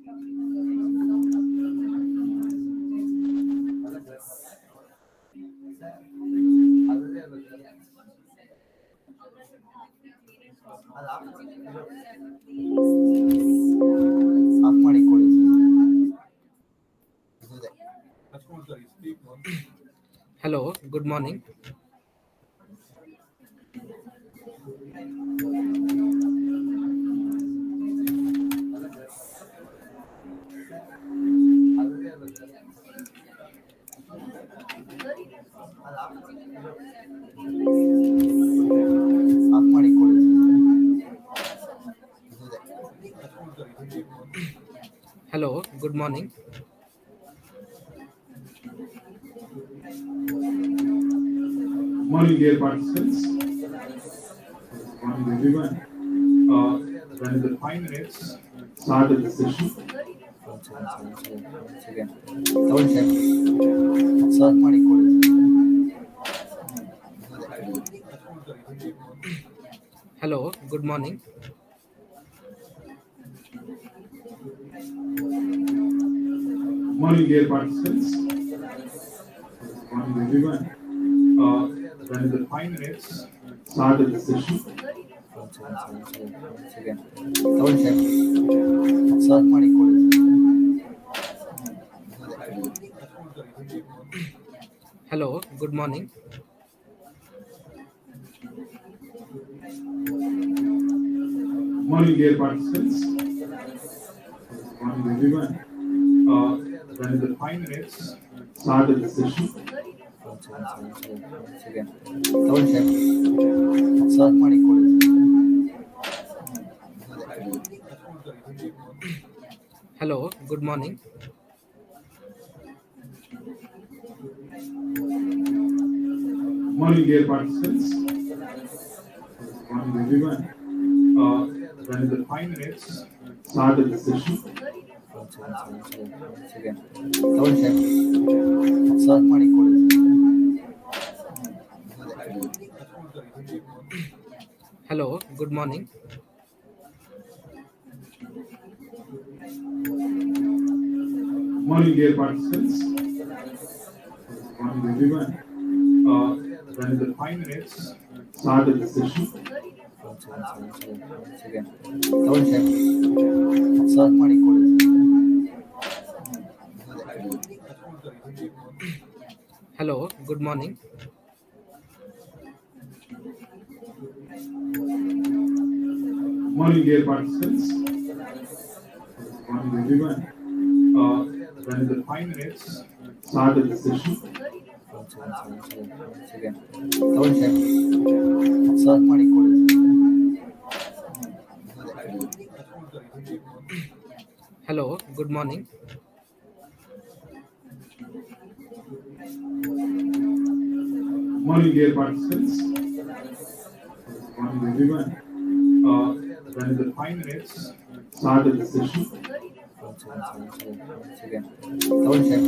Of ಮಾಡಿಕೊಳ್ಳಿ. Hello, good morning. Of ಮಾಡಿಕೊಳ್ಳಿ. Hello, good morning. Morning, dear participants. Morning, everyone. When the 5 minutes start of the session. ತಗೊಳ್ಳಿ sir. Search ಮಾಡಿಕೊಳ್ಳಿ. Hello, good morning. Morning, dear participants. Morning, everyone. When the 5 minutes start of the session. ತಗೊಳ್ಳಿ sir. Search ಮಾಡಿಕೊಳ್ಳಿ. Hello, good morning. Morning, dear participants. Morning, everyone. When the 5 minutes start of the session. ತಗೊಳ್ಳಿ sir. Search ಮಾಡಿಕೊಳ್ಳಿ. Hello, good morning. Morning, dear participants. Morning, everyone. When the 5 minutes start of the session. ತಗೊಳ್ಳಿ sir. Search ಮಾಡಿಕೊಳ್ಳಿ. Hello, good morning. Morning, dear participants. Morning, everyone. When the 5 minutes start of the session. ತಗೊಳ್ಳಿ sir. Search ಮಾಡಿಕೊಳ್ಳಿ. Hello, good morning. Morning, dear participants. Morning, everyone. When the 5 minutes start of the session. ತಗೊಳ್ಳಿ sir. Search ಮಾಡಿಕೊಳ್ಳಿ. Hello, good morning. Morning, dear participants. Morning, everyone. When the 5 minutes start of the session. ತಗೊಳ್ಳಿ sir.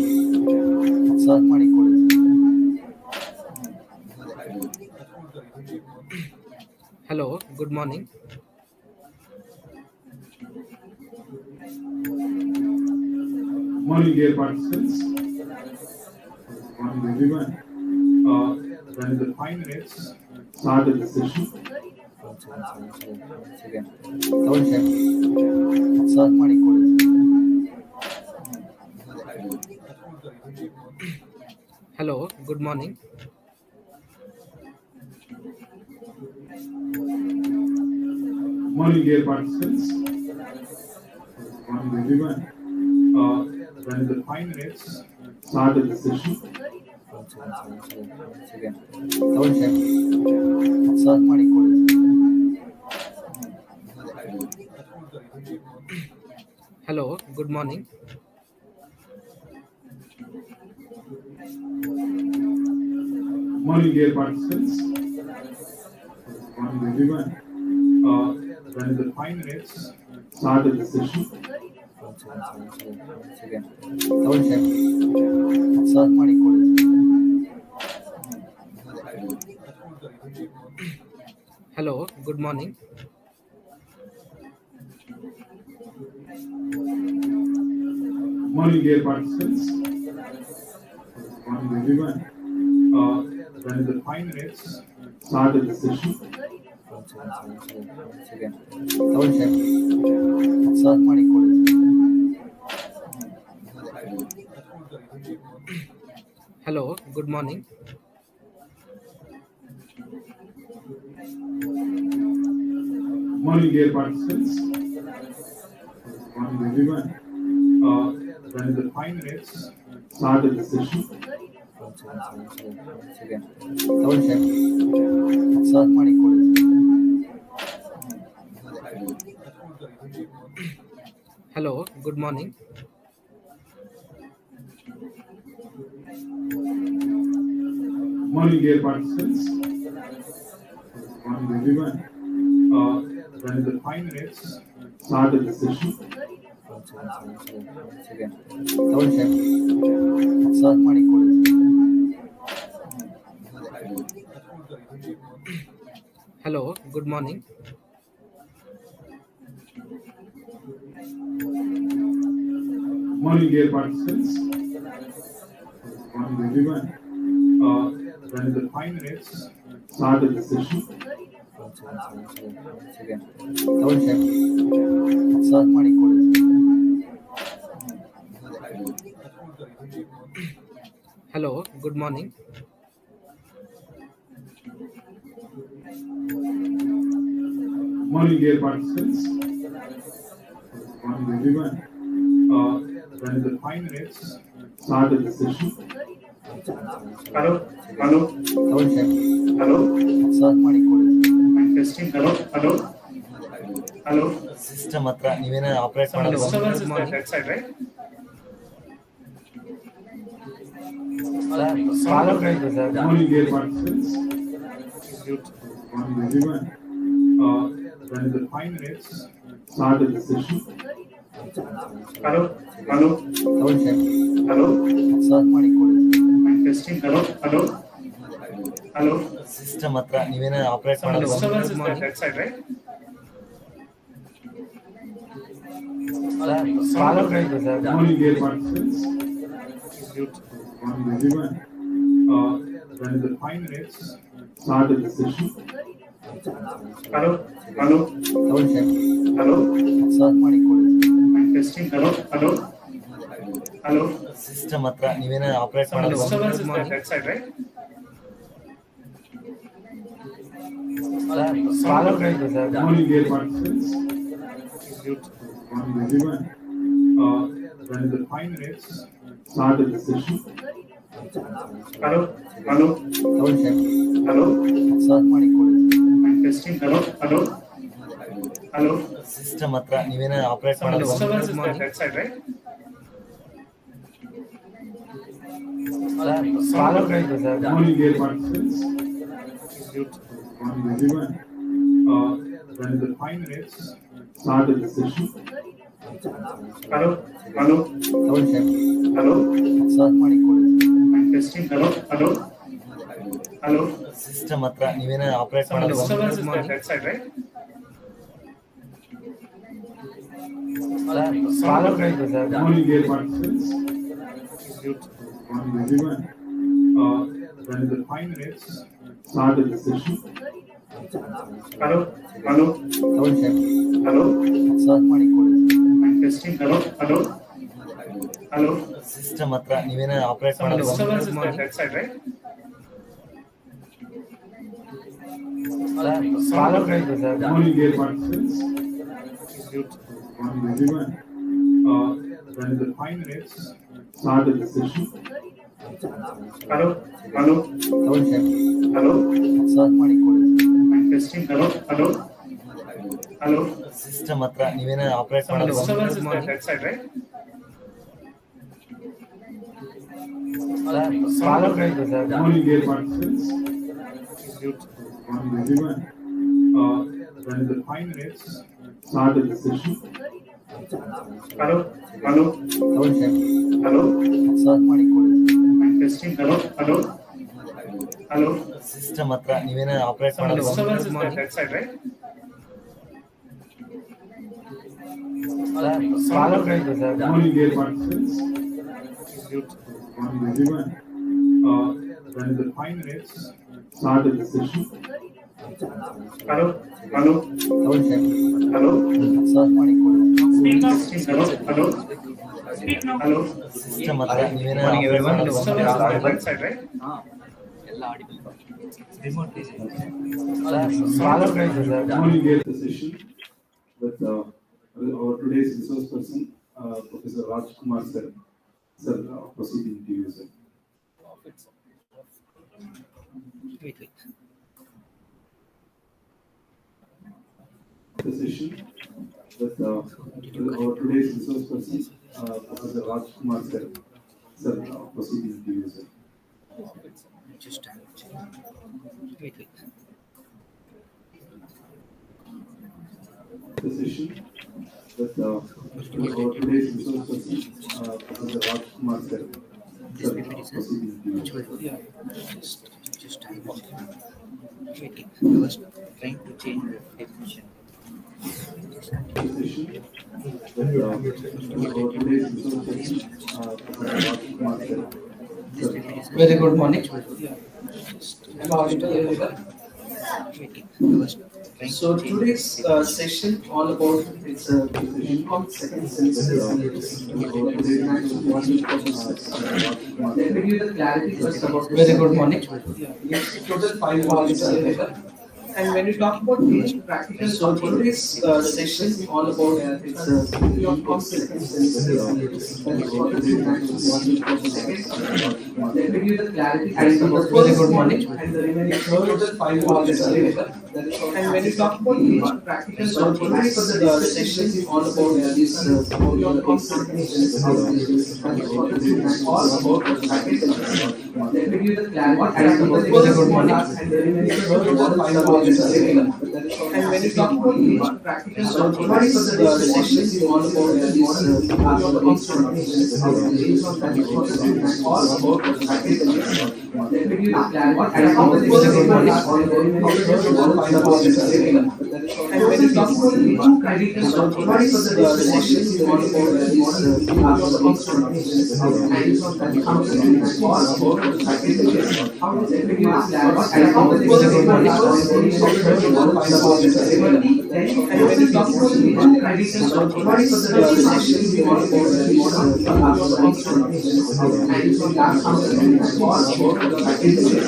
Search ಮಾಡಿಕೊಳ್ಳಿ. Hello, good morning. Morning, dear participants. Morning, everyone. When the 5 minutes start of the session. ತಗೊಳ್ಳಿ sir. Search ಮಾಡಿಕೊಳ್ಳಿ. Hello, good morning. Morning, dear participants. Morning, everyone. When the 5 minutes start of the session. ತಗೊಳ್ಳಿ sir. Search ಮಾಡಿಕೊಳ್ಳಿ. Hello, good morning. Morning, dear participants. Morning, everyone. When the 5 minutes start of the session. ತಗೊಳ್ಳಿ sir. Search ಮಾಡಿಕೊಳ್ಳಿ. Hello, good morning. Morning, dear participants. Morning, everyone. When the 5 minutes started the session. ತಗೊಳ್ಳಿ sir solve ಮಾಡಿ ಕೊಡಿ Hello, good morning. Morning, dear participants. Morning, everyone. When the 5 minutes started the session. ತಗೊಳ್ಳಿ sir solve ಮಾಡಿ ಕೊಡಿ Hello, good morning. Morning, dear participants. Morning, everyone. When the 5 minutes started the session. ತಗೊಳ್ಳಿ sir solve ಮಾಡಿ ಕೊಡಿ Hello, good morning. Morning, dear participants. Morning, everyone. When the 5 minutes started the session. ತಗೊಳ್ಳಿ sir solve ಮಾಡಿ ಕೊಡಿ Hello, good morning. Morning, dear participants. Morning, everyone. When the 5 minutes started the session. Hello, hello, ತಗೊಳ್ಳಿ sir hello. Solve ಮಾಡಿ ಕೊಡಿ I'm testing. Hello, hello, hello. System ಹತ್ರ ನೀವೇನೇ operate Some ಮಾಡಲ್ಲ disturbance is there that side, right? Solve ಆಯ್ತು sir Morning, dear participants. Mute. Morning, everyone. When the 5 minutes started the session. Hello, hello, ತಗೊಳ್ಳಿ sir hello. Solve ಮಾಡಿ ಕೊಡಿ I'm testing. Hello, hello, hello. System ಹತ್ರ ನೀವೇನೇ operate Some ಮಾಡಲ್ಲ disturbance is there that side, right? Solve ಆಯ್ತು sir Morning, dear participants. Mute. Morning, everyone. When the 5 minutes started the session. Hello, hello, ತಗೊಳ್ಳಿ sir hello. Solve ಮಾಡಿ ಕೊಡಿ I'm testing. Hello, hello, hello. System ಹತ್ರ ನೀವೇನೇ operate Some ಮಾಡಲ್ಲ disturbance is there that side, right? Solve ಆಯ್ತು sir Morning, dear participants. Mute. Morning, everyone. When the 5 minutes started the session. Hello, hello, ತಗೊಳ್ಳಿ sir hello. Solve ಮಾಡಿ ಕೊಡಿ I'm testing. Hello, hello, hello. System ಹತ್ರ ನೀವೇನೇ operate Some ಮಾಡಲ್ಲ disturbance is there that side, right? Solve ಆಯ್ತು sir Morning, dear participants. Mute. Morning, everyone. When the 5 minutes started the session. Hello, hello, ತಗೊಳ್ಳಿ sir hello. Solve ಮಾಡಿ ಕೊಡಿ I'm testing. Hello, hello, hello. System ಹತ್ರ ನೀವೇನೇ operate Some ಮಾಡಲ್ಲ disturbance is there that side, right? Solve ಆಯ್ತು sir Morning, dear participants. Mute. Morning, everyone. When the 5 minutes started the session. Hello, hello, ತಗೊಳ್ಳಿ sir hello. Solve ಮಾಡಿ ಕೊಡಿ I'm testing. Hello, hello, hello. System ಹತ್ರ ನೀವೇನೇ operate Some ಮಾಡಲ್ಲ disturbance is there that side, right? Solve ಆಯ್ತು sir Morning, dear participants. Mute. Morning, everyone. When the 5 minutes started the session. Hello, hello, ತಗೊಳ್ಳಿ sir hello. Solve ಮಾಡಿ ಕೊಡಿ I'm testing. Hello, hello, hello. System ಹತ್ರ ನೀವೇನೇ operate Some ಮಾಡಲ್ಲ disturbance is there that side, right? Solve ಆಯ್ತು sir Morning, dear participants. Mute. Morning, everyone. When the 5 minutes started the session. Hello, hello, ತಗೊಳ್ಳಿ sir hello. Solve ಮಾಡಿ ಕೊಡಿ I'm testing. Hello, hello, hello. System ಹತ್ರ ನೀವೇನೇ operate Some ಮಾಡಲ್ಲ disturbance is there that side, right? Good morning, dear participants. Good morning, everyone. When the 5 minutes start of the session. Hello, hello, hello, hello, hello, Morning, everyone. right side, right? Good morning, dear the session with our today's resource person, Professor Raj Kumar sir. Sir, proceeding to you, sir. The session with our today's resource person, Professor Raj Kumar sir. Sir, proceeding to you, sir. The session with our today's resource person, Professor Raj Kumar sir. Sir, proceeding to you, sir. The session with our today's resource person, Professor Raj Kumar sir. Sir, Very good morning. Am I audible, everyone? So today's session all about it's income second semester financial modeling processes. Let me give the clarity first about this. Very good morning. Yes, total 5 modules are available. And when you talk about the practical, so today's session all about it's income second semester financial modeling processes. Let me give the clarity first about very good morning. And the remaining total 5 modules are available. And when you talk about the practical, so today's session all about this all about practical. Let me give the clarity very good morning. And the remaining total 5 modules are available. And when you talk about the practical, so today's session all about this all about practical. Let me give the clarity very good morning. And the remaining total 5 modules are available. And when you talk about the practical, so today's session all about this all about practical. Let me give the clarity. And when you talk about the practical, so today's session all about this all about practical.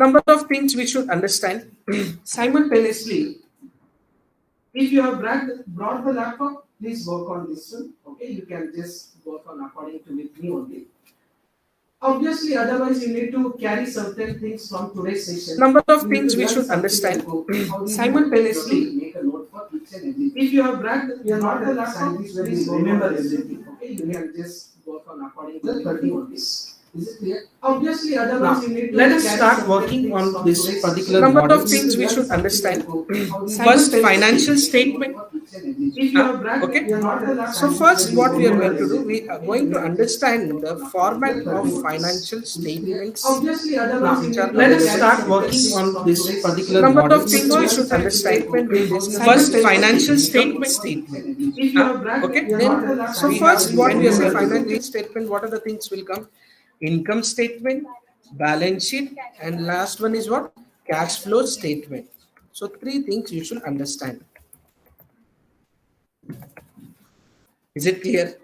Number of things we should understand simultaneously. If you have brought the laptop, please work on this one. Okay, you can just work on according to with me only. Obviously, otherwise you need to carry certain things from today's session. Number of things we should understand simultaneously. Make a note for each and everything. If you have brought the laptop, please remember everything. Okay, you can just work on according to 30 on this. Is it clear? Obviously, otherwise you need to let us start working on this particular number of things we should understand. First, financial statement. Okay. So first, what we are going to do, we are going to understand the format of financial statements. Obviously, otherwise let us start working on this particular number of things we should understand. First, financial statement. Okay. Then, so first, what we say financial statement. What are the things will come? Income statement, balance sheet, and last one is what? Cash flow statement. So three things you should understand. Is it clear?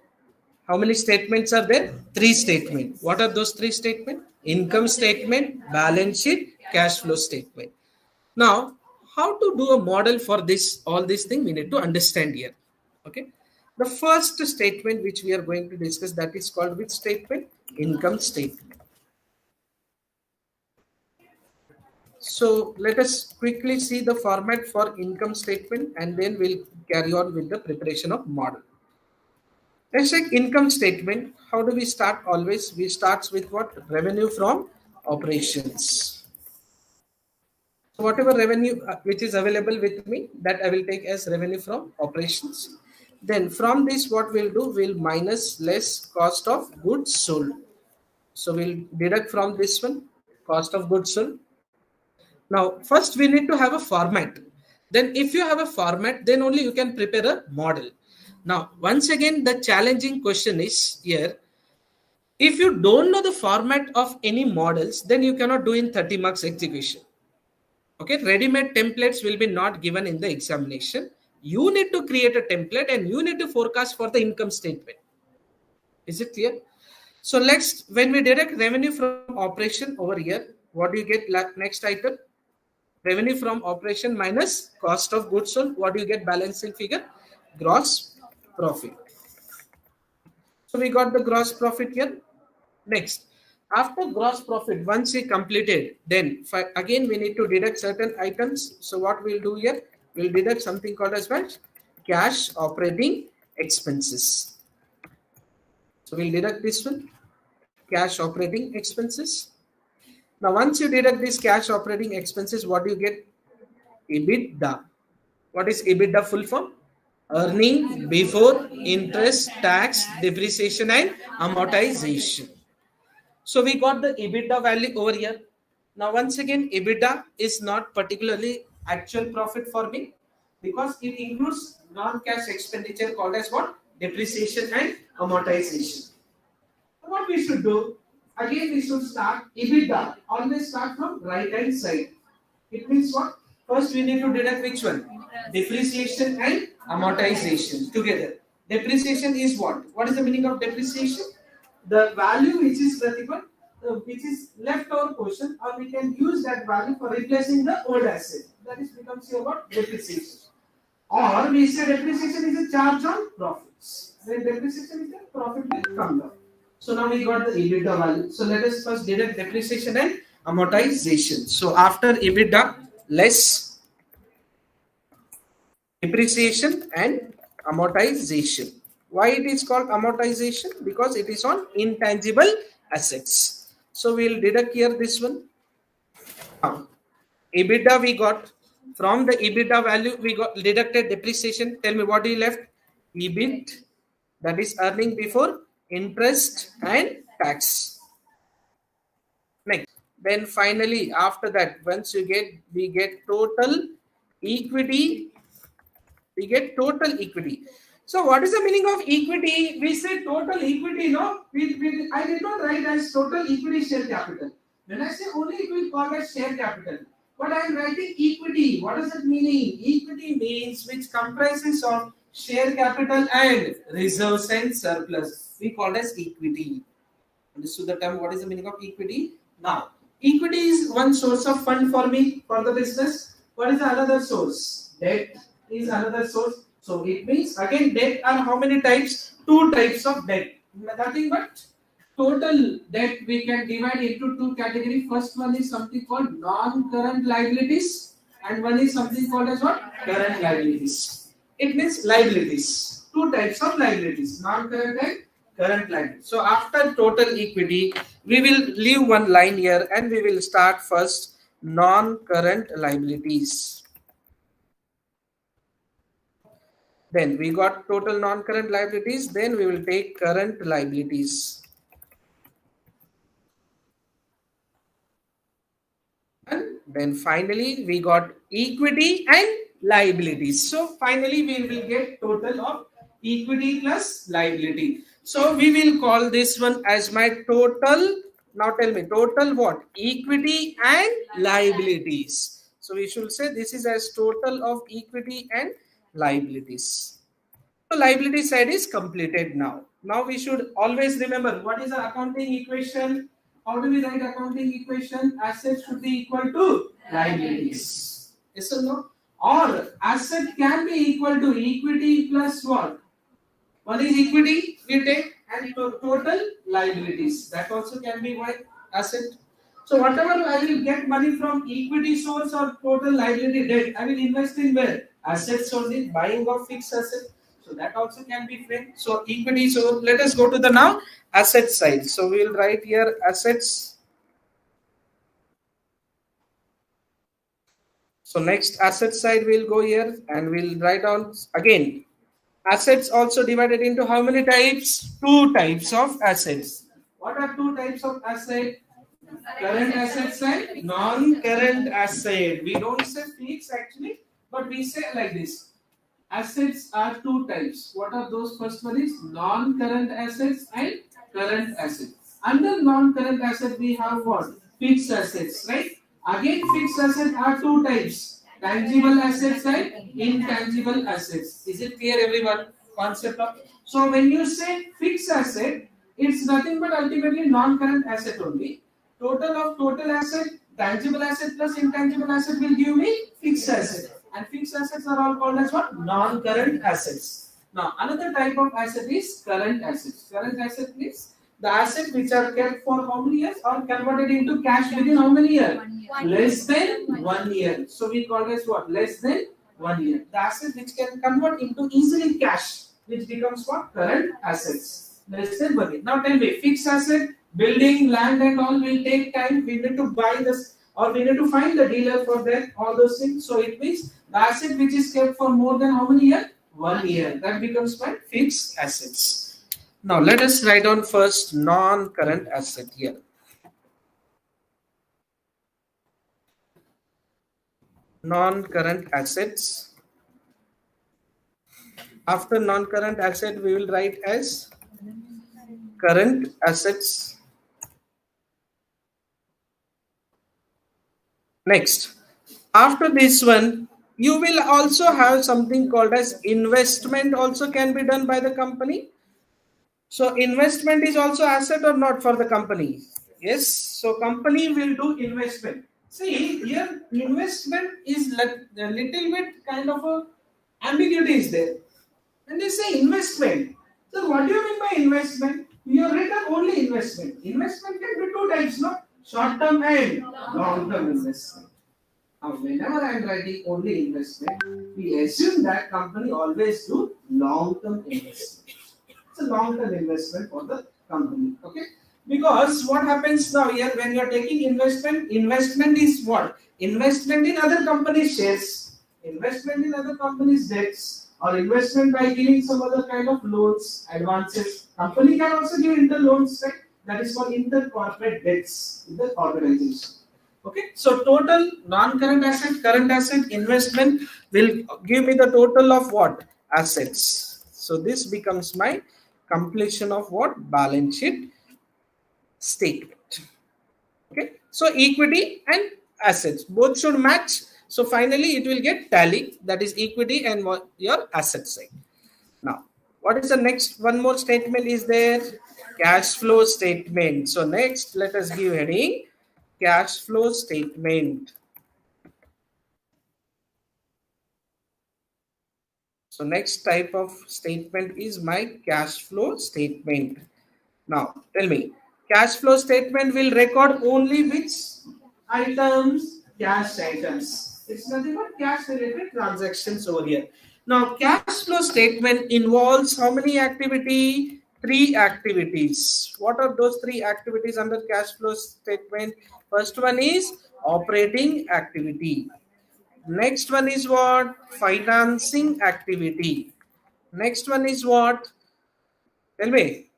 How many statements are there? Three statements. What are those three statements? Income statement, balance sheet, cash flow statement. Now, how to do a model for this, all these things we need to understand here. Okay. The first statement which we are going to discuss, that is called which statement? Income statement. So let us quickly see the format for income statement and then we'll carry on with the preparation of model. Let's check income statement. How do we start? Always we start with what? Revenue from operations. So whatever revenue which is available with me, that I will take as revenue from operations. Then from this, what we'll do, we'll minus less cost of goods sold. So we'll deduct from this one, cost of goods sold. Now, first we need to have a format. Then if you have a format, then only you can prepare a model. Now, once again, the challenging question is here. If you don't know the format of any models, then you cannot do in 30 marks execution. Okay, ready-made templates will be not given in the examination. You need to create a template and you need to forecast for the income statement. Is it clear? So let's, when we deduct revenue from operation over here, what do you get next item? Revenue from operation minus cost of goods sold. What do you get balancing figure? Gross profit. So we got the gross profit here. Next, after gross profit, once we completed, then again we need to deduct certain items. So what we'll do here? We'll deduct something called as what? Cash operating expenses. So we'll deduct this one, cash operating expenses. Now, once you deduct this cash operating expenses, what do you get? EBITDA. What is EBITDA full form? Earning before interest, tax, depreciation and amortization. So we got the EBITDA value over here. Now, once again, EBITDA is not particularly actual profit for me because it includes non-cash expenditure called as what? Depreciation and amortization. What we should do? Again, we should start EBITDA. Always start from right hand side. It means what? First, we need to deduct which one? Depreciation and amortization together. Depreciation is what? What is the meaning of depreciation? The value which is which is leftover portion, or we can use that value for replacing the old asset. That is becomes your what? Depreciation. Or we say depreciation is a charge on profits. When depreciation is there, profit will come down. So now we got the EBITDA value. So let us first deduct depreciation and amortization. So after EBITDA, less depreciation and amortization. Why it is called amortization? Because it is on intangible assets. So we'll deduct here this one. Now, EBITDA we got. From the EBITDA value, we got deducted depreciation. Tell me what you left? EBIT, that is earning before interest and tax. Next, then finally after that, once you get, we get total equity. We get total equity. So what is the meaning of equity? We say total equity, no? I did not write as total equity share capital. When I say only, it will call as share capital. But I am writing equity. What does it mean? Equity means which comprises of share capital and reserves and surplus. We call as equity. Understood the term? What is the meaning of equity? Now, Equity is one source of fund for me for the business. What is the another source? Debt is another source. So it means again debt are how many types? Two types of debt. Nothing but total debt we can divide into two categories. First one is something called non-current liabilities, and one is something called as what? Current liabilities. It means liabilities. Two types of liabilities: non-current and current liabilities. So after total equity, we will leave one line here and we will start first non-current liabilities. Then we got total non-current liabilities. Then we will take current liabilities. And then finally we got equity and liabilities. So finally we will get total of equity plus liability. So we will call this one as my total. Now tell me total what? Equity and liabilities. So we should say this is as total of equity and liabilities. So liability side is completed now. Now we should always remember what is the accounting equation. How do we write accounting equation? Assets should be equal to liabilities. Yes or no? Or asset can be equal to equity plus what? One is equity we take and total liabilities. That also can be what? Asset. So whatever I will get money from equity source or total liability debt, I will invest in where? Assets only, buying of fixed asset. So that also can be framed. So equity. So let us go to the now asset side. So we will write here assets. So next asset side we'll go here and we'll write down again. Assets also divided into how many types? Two types of assets. What are two types of asset? Current assets and non-current asset. We don't say fixed actually, but we say like this. Assets are two types. What are those? First one is non-current assets and current assets. Under non-current asset we have what? Fixed assets, right? Again, fixed assets are two types: tangible assets and intangible assets. Is it clear, everyone? Concept of. So when you say fixed asset, it's nothing but ultimately non-current asset only. Total of total asset, tangible asset plus intangible asset will give me fixed asset. And fixed assets are all called as what? Non-current assets. Now, another type of asset is current assets. Current asset means the assets which are kept for how many years or converted into cash within how many years? Less than 1 year. So we call this what? Less than 1 year. The asset which can convert into easily cash, which becomes what? Current assets. Less than 1 year. Now tell me, fixed asset, building, land and all will take time. We need to buy this or we need to find the dealer for that, all those things. So it means the asset which is kept for more than how many years? 1 year. That becomes my fixed assets. Now let us write down first non-current asset here. Non-current assets. After non-current asset, we will write as current assets. Next, after this one, you will also have something called as investment also can be done by the company. So investment is also asset or not for the company? Yes. So company will do investment. See here, investment is a little bit kind of a ambiguity is there. When they say investment, so what do you mean by investment? You have written only investment. Investment can be two types, no? Short-term and long-term investment. Now, whenever I am writing only investment, we assume that company always do long-term investment. It's a long-term investment for the company. Okay? Because what happens now here when you are taking investment, investment is what? Investment in other companies' shares, investment in other companies' debts, or investment by giving some other kind of loans, advances. Company can also give inter-loans, right? That is called inter-corporate debts in the organization. Okay, so total non-current asset, current asset, investment will give me the total of what? Assets. So this becomes my completion of what? Balance sheet statement. Okay, so equity and assets both should match. So finally it will get tally, that is equity and what your asset side. Now what is the next? One more statement is there, cash flow statement. So next let us give heading cash flow statement. So next type of statement is my cash flow statement. Now tell me, cash flow statement will record only which items? Cash items. It's nothing but cash related transactions over here. Now cash flow statement involves how many activity? 3 activities. What are those 3 activities under cash flow statement? First one is operating activity. Next one is what? Financing activity. Next one is what? Tell me.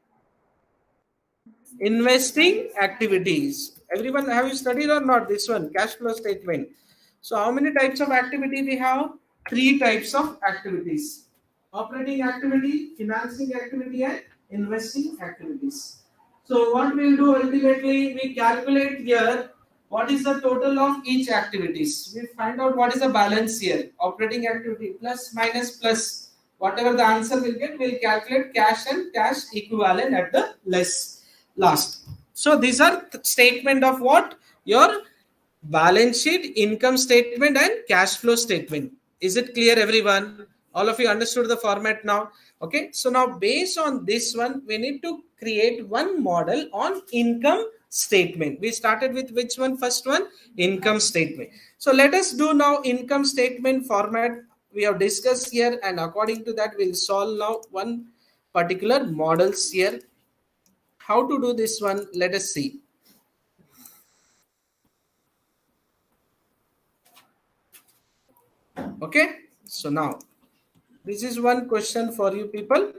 Investing activities. Everyone, have you studied or not this one? Cash flow statement. So how many types of activity we have? 3 types of activities. Operating activity, financing activity, and investing activities. So what we'll do ultimately, we calculate here what is the total of each activities. We find out what is the balance here. Operating activity plus minus plus. Whatever the answer will get, we'll calculate cash and cash equivalent at the last. So these are statement of what? Your balance sheet, income statement, and cash flow statement. Is it clear, everyone? All of you understood the format now? Okay. So now based on this one, we need to create one model on income statement. We started with which one? First one, income statement. So let us do now income statement format. We have discussed here, and according to that, we'll solve now one particular models here. How to do this one? Let us see. Okay. So now this is one question for you people.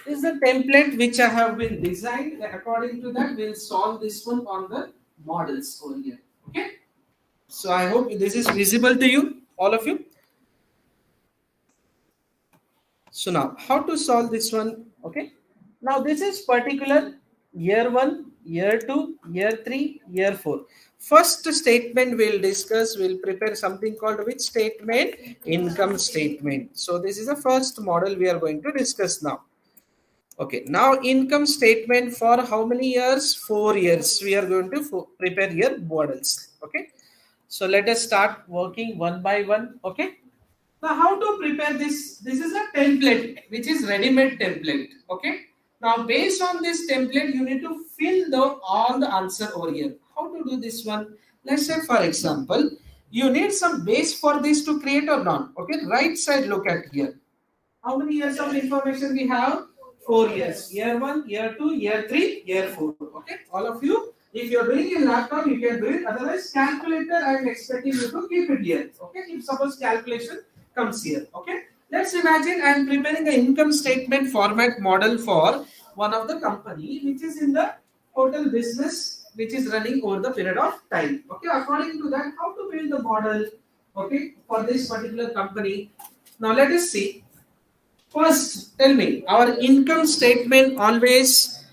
This is the template which I have been designed. According to that, we'll solve this one on the models over here. Okay. So I hope this is visible to you, all of you. So now how to solve this one? Okay. Now this is particular year 1, year 2, year 3, year 4. First statement we'll discuss, we'll prepare something called which statement? Income statement. So this is the first model we are going to discuss now. Okay, now income statement for how many years? 4 years. We are going to prepare your models. Okay, so let us start working one by one. Okay, now how to prepare this? This is a template which is ready-made template. Okay, now based on this template, you need to fill all the answer over here. How to do this one? Let's say, for example, you need some base for this to create or not. Okay, right side, look at here. How many years of information we have? 4 years. Year 1, year 2, year 3, year 4. Okay, all of you, if you're doing in laptop, you can do it. Otherwise, calculator, I'm expecting you to keep it here. Okay, if suppose calculation comes here. Okay, let's imagine I'm preparing an income statement format model for one of the company which is in the hotel business, which is running over the period of time. Okay, according to that, how to build the model? Okay, for this particular company. Now let us see. First, tell me, our income statement always,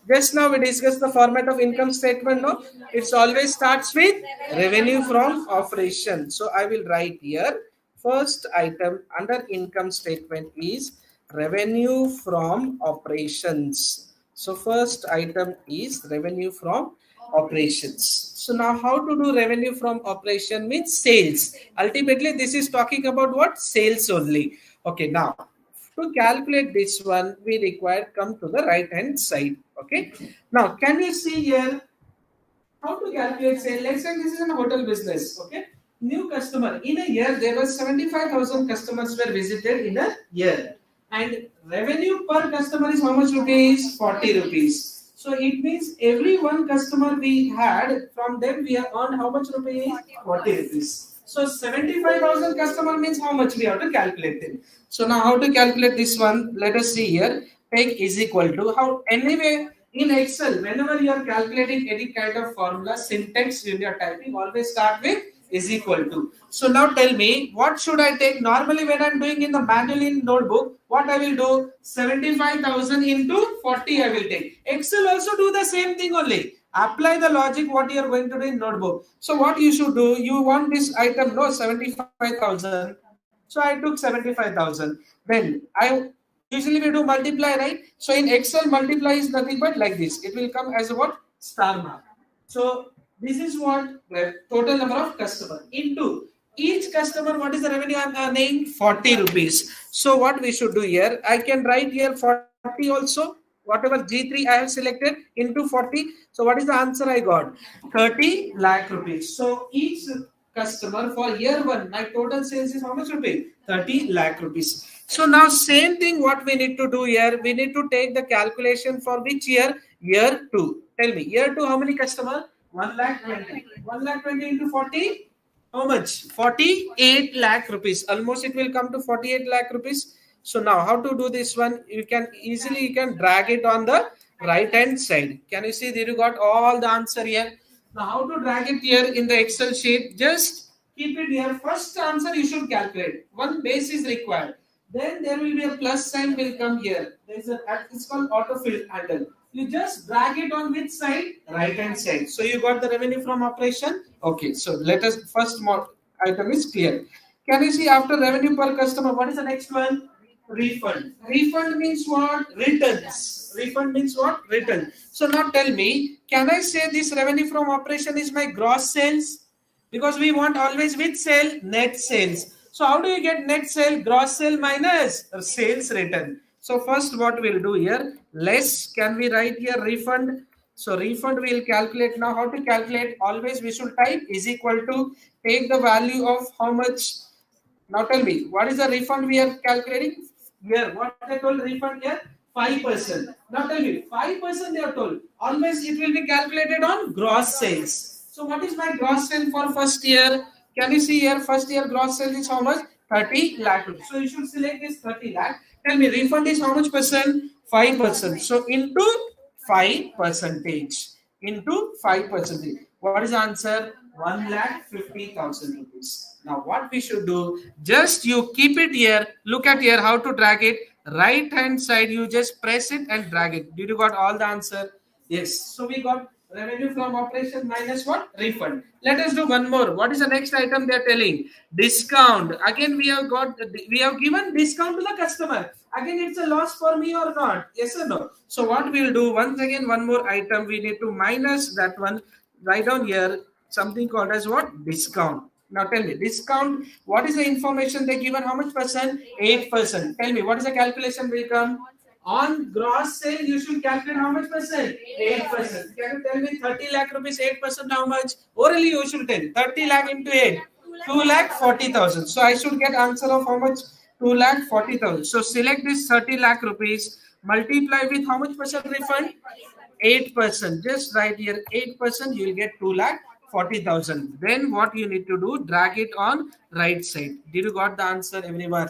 just now we discussed the format of income statement, no? It always starts with revenue from operation. So I will write here, first item under income statement is revenue from operations. So first item is revenue from operations. So now how to do revenue from operation means sales. Ultimately, this is talking about what? Sales only. Okay, now to calculate this one, we require come to the right hand side. Okay. Now, can you see here how to calculate sale? Let's say this is a hotel business. Okay. New customer in a year, there were 75,000 customers were visited in a year, and revenue per customer is how much rupees? 40 rupees. So it means every one customer we had, from them we have earned how much rupees? 40 rupees. So 75,000 customer means how much we have to calculate it. So now how to calculate this one? Let us see here. Take is equal to how, anyway in Excel, whenever you are calculating any kind of formula, syntax when you are typing, always start with is equal to. So now tell me, what should I take? Normally when I am doing in the manual in notebook, what I will do? 75,000 into 40 I will take. Excel also do the same thing only. Apply the logic what you are going to do in notebook. So what you should do, you want this item, no, 75,000. So I took 75,000. Then I usually we do multiply, right? So in Excel, multiply is nothing but like this. It will come as a what? Star mark. So this is what the total number of customer into each customer. What is the revenue I'm earning? 40 rupees. So what we should do here? I can write here 40 also. Whatever G3 I have selected into 40. So what is the answer I got? 30 lakh rupees. So each customer for year 1, my total sales is how much rupees? 30 lakh rupees. So now same thing what we need to do here. We need to take the calculation for which year? Year 2. Tell me, year 2 how many customer? 1 lakh 20. 1 lakh 20 into 40. How much? 48 lakh rupees. Almost it will come to 48 lakh rupees. So now how to do this one? You can easily drag it on the right hand side. Can you see that you got all the answer here? Now how to drag it here in the Excel sheet? Just keep it here. First answer you should calculate. One base is required. Then there will be a plus sign will come here. There's a, it's called autofill handle. You just drag it on which side? Right hand side. So you got the revenue from operation. Okay, so let us first item is clear. Can you see after revenue per customer? What is the next one? Refund. Refund means what? Returns. Refund means what? Return. So now tell me, can I say this revenue from operation is my gross sales? Because we want always which sale? Net sales. So how do you get net sale? Gross sale minus sales return. So first what we'll do here, less, can we write here refund? So refund we'll calculate. Now how to calculate? Always we should type is equal to, take the value of how much. Now tell me, what is the refund we are calculating? Here, what they told refund here? 5%. Now tell me, 5% they are told. Always it will be calculated on gross sales. So what is my gross sale for first year? Can you see here, first year gross sale is how much? 30 lakh. So you should select this 30 lakh. Tell me, refund is how much percent? 5%. So into 5%. Into 5%. What is the answer? 1,50,000 rupees. Now what we should do, just you keep it here, look at here how to drag it, right hand side you just press it and drag it. Did you got all the answer? Yes. So we got revenue from operation minus what? Refund. Let us do one more. What is the next item they are telling? Discount. Again we have given discount to the customer. Again it's a loss for me or not? Yes or no? So what we will do, once again one more item, we need to minus that one. Write down here something called as what? Discount. Now tell me, discount, what is the information they given? How much percent? 8%. Tell me, what is the calculation will come? On gross sale, you should calculate how much percent? 8%. Can you tell me 30 lakh rupees, 8% how much? Orally you should tell. 30 lakh into 8. 2,40,000. So I should get answer of how much? 2,40,000. So select this 30 lakh rupees, multiply with how much percent refund? 8%. Just write here 8%, you will get 2,40,000. Then what you need to do, drag it on right side. Did you got the answer everyone?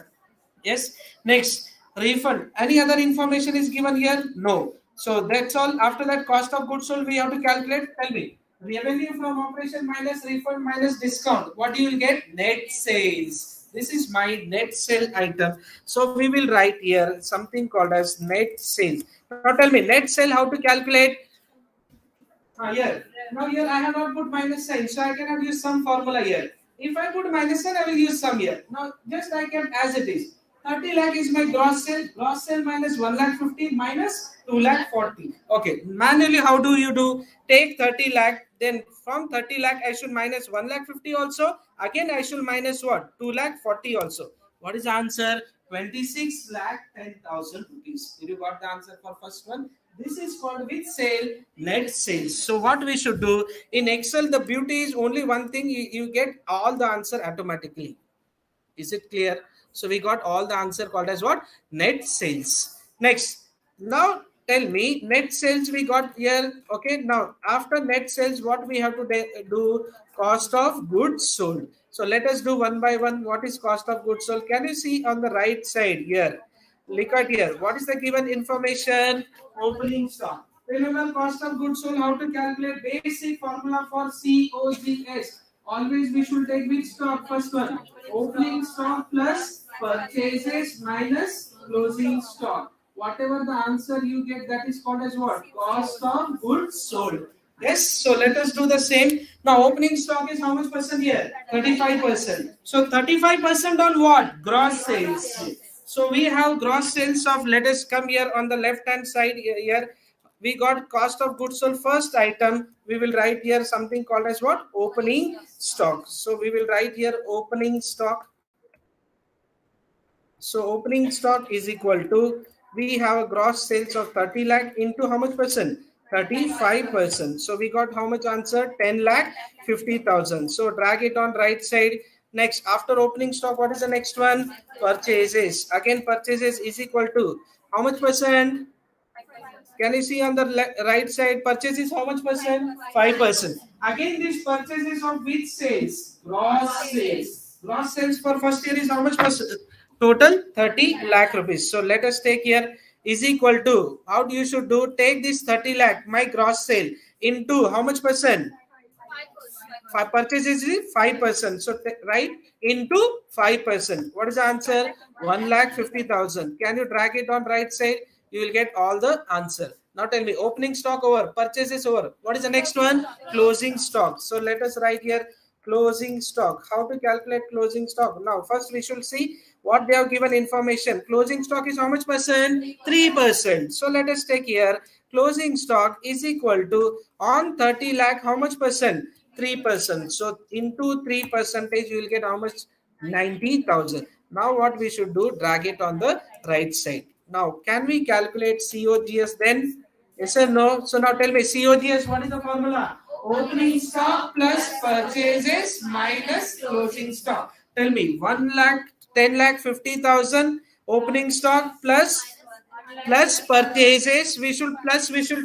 Yes. Next, refund. Any other information is given here? No. So that's all. After that, cost of goods sold we have to calculate. Tell me, revenue from operation minus refund minus discount. What do you get? Net sales. This is my net sale item. So we will write here something called as net sales. Now tell me, net sale how to calculate? Here. Now here I have not put minus sign, so I cannot use some formula here. If I put minus sign, I will use some here. Now just I can as it is. 30 lakh is my gross sale. Gross sale minus 1,50,000 minus 2,40,000. Okay. Manually, how do you do? Take 30 lakh. Then from 30 lakh, I should minus 1,50,000 also. Again, I should minus what? 2,40,000 also. What is the answer? 26,10,000 rupees. Did you got the answer for first one? This is called which sale? Net sales. So what we should do in Excel, the beauty is only one thing, you get all the answer automatically. Is it clear? So we got all the answer called as what? Net sales. Next, now tell me, net sales we got here. Okay, now after net sales, what we have to do? Cost of goods sold. So let us do one by one. What is cost of goods sold? Can you see on the right side here? Look at here. What is the given information? Opening stock. Remember cost of goods sold, how to calculate? Basic formula for COGS. Always we should take which stock? First one. Opening stock plus purchases minus closing stock. Whatever the answer you get, that is called as what? Cost of goods sold. Yes, so let us do the same. Now opening stock is how much percent here? 35%. So 35% on what? Gross sales. So we have gross sales of, let us come here on the left hand side here. we got cost of goods sold. First item, we will write here something called as what? Opening stock. So we will write here opening stock. So opening stock is equal to, we have a gross sales of 30 lakh into how much percent? 35%. So we got how much answer? 10 lakh 50,000. So drag it on right side. Next, after opening stock, what is the next one? Purchases. Again, purchases is equal to how much percent? Can you see on the right side? Purchases how much percent? 5%. Again, this purchases of which sales? Gross sales. Gross sales for first year is how much percent? Total 30 lakh rupees. So let us take here is equal to, how do you should do? Take this 30 lakh, my gross sale, into how much percent? 5%. Purchases is 5%. So right, into 5%. What is the answer? 1,50,000. Can you drag it on right side? You will get all the answer. Now tell me, opening stock over, purchases over. What is the next one? Closing stock. So let us write here closing stock. How to calculate closing stock? Now first we should see what they have given information. Closing stock is how much percent? 3%. So let us take here closing stock is equal to on 30 lakh how much percent? 3%. So into 3% you will get how much? 90,000. Now what we should do? Drag it on the right side. Now can we calculate COGS then? Yes or no? So now tell me COGS, what is the formula? Opening stock plus purchases minus closing stock. Tell me 1,10,50,000 opening stock plus purchases. We should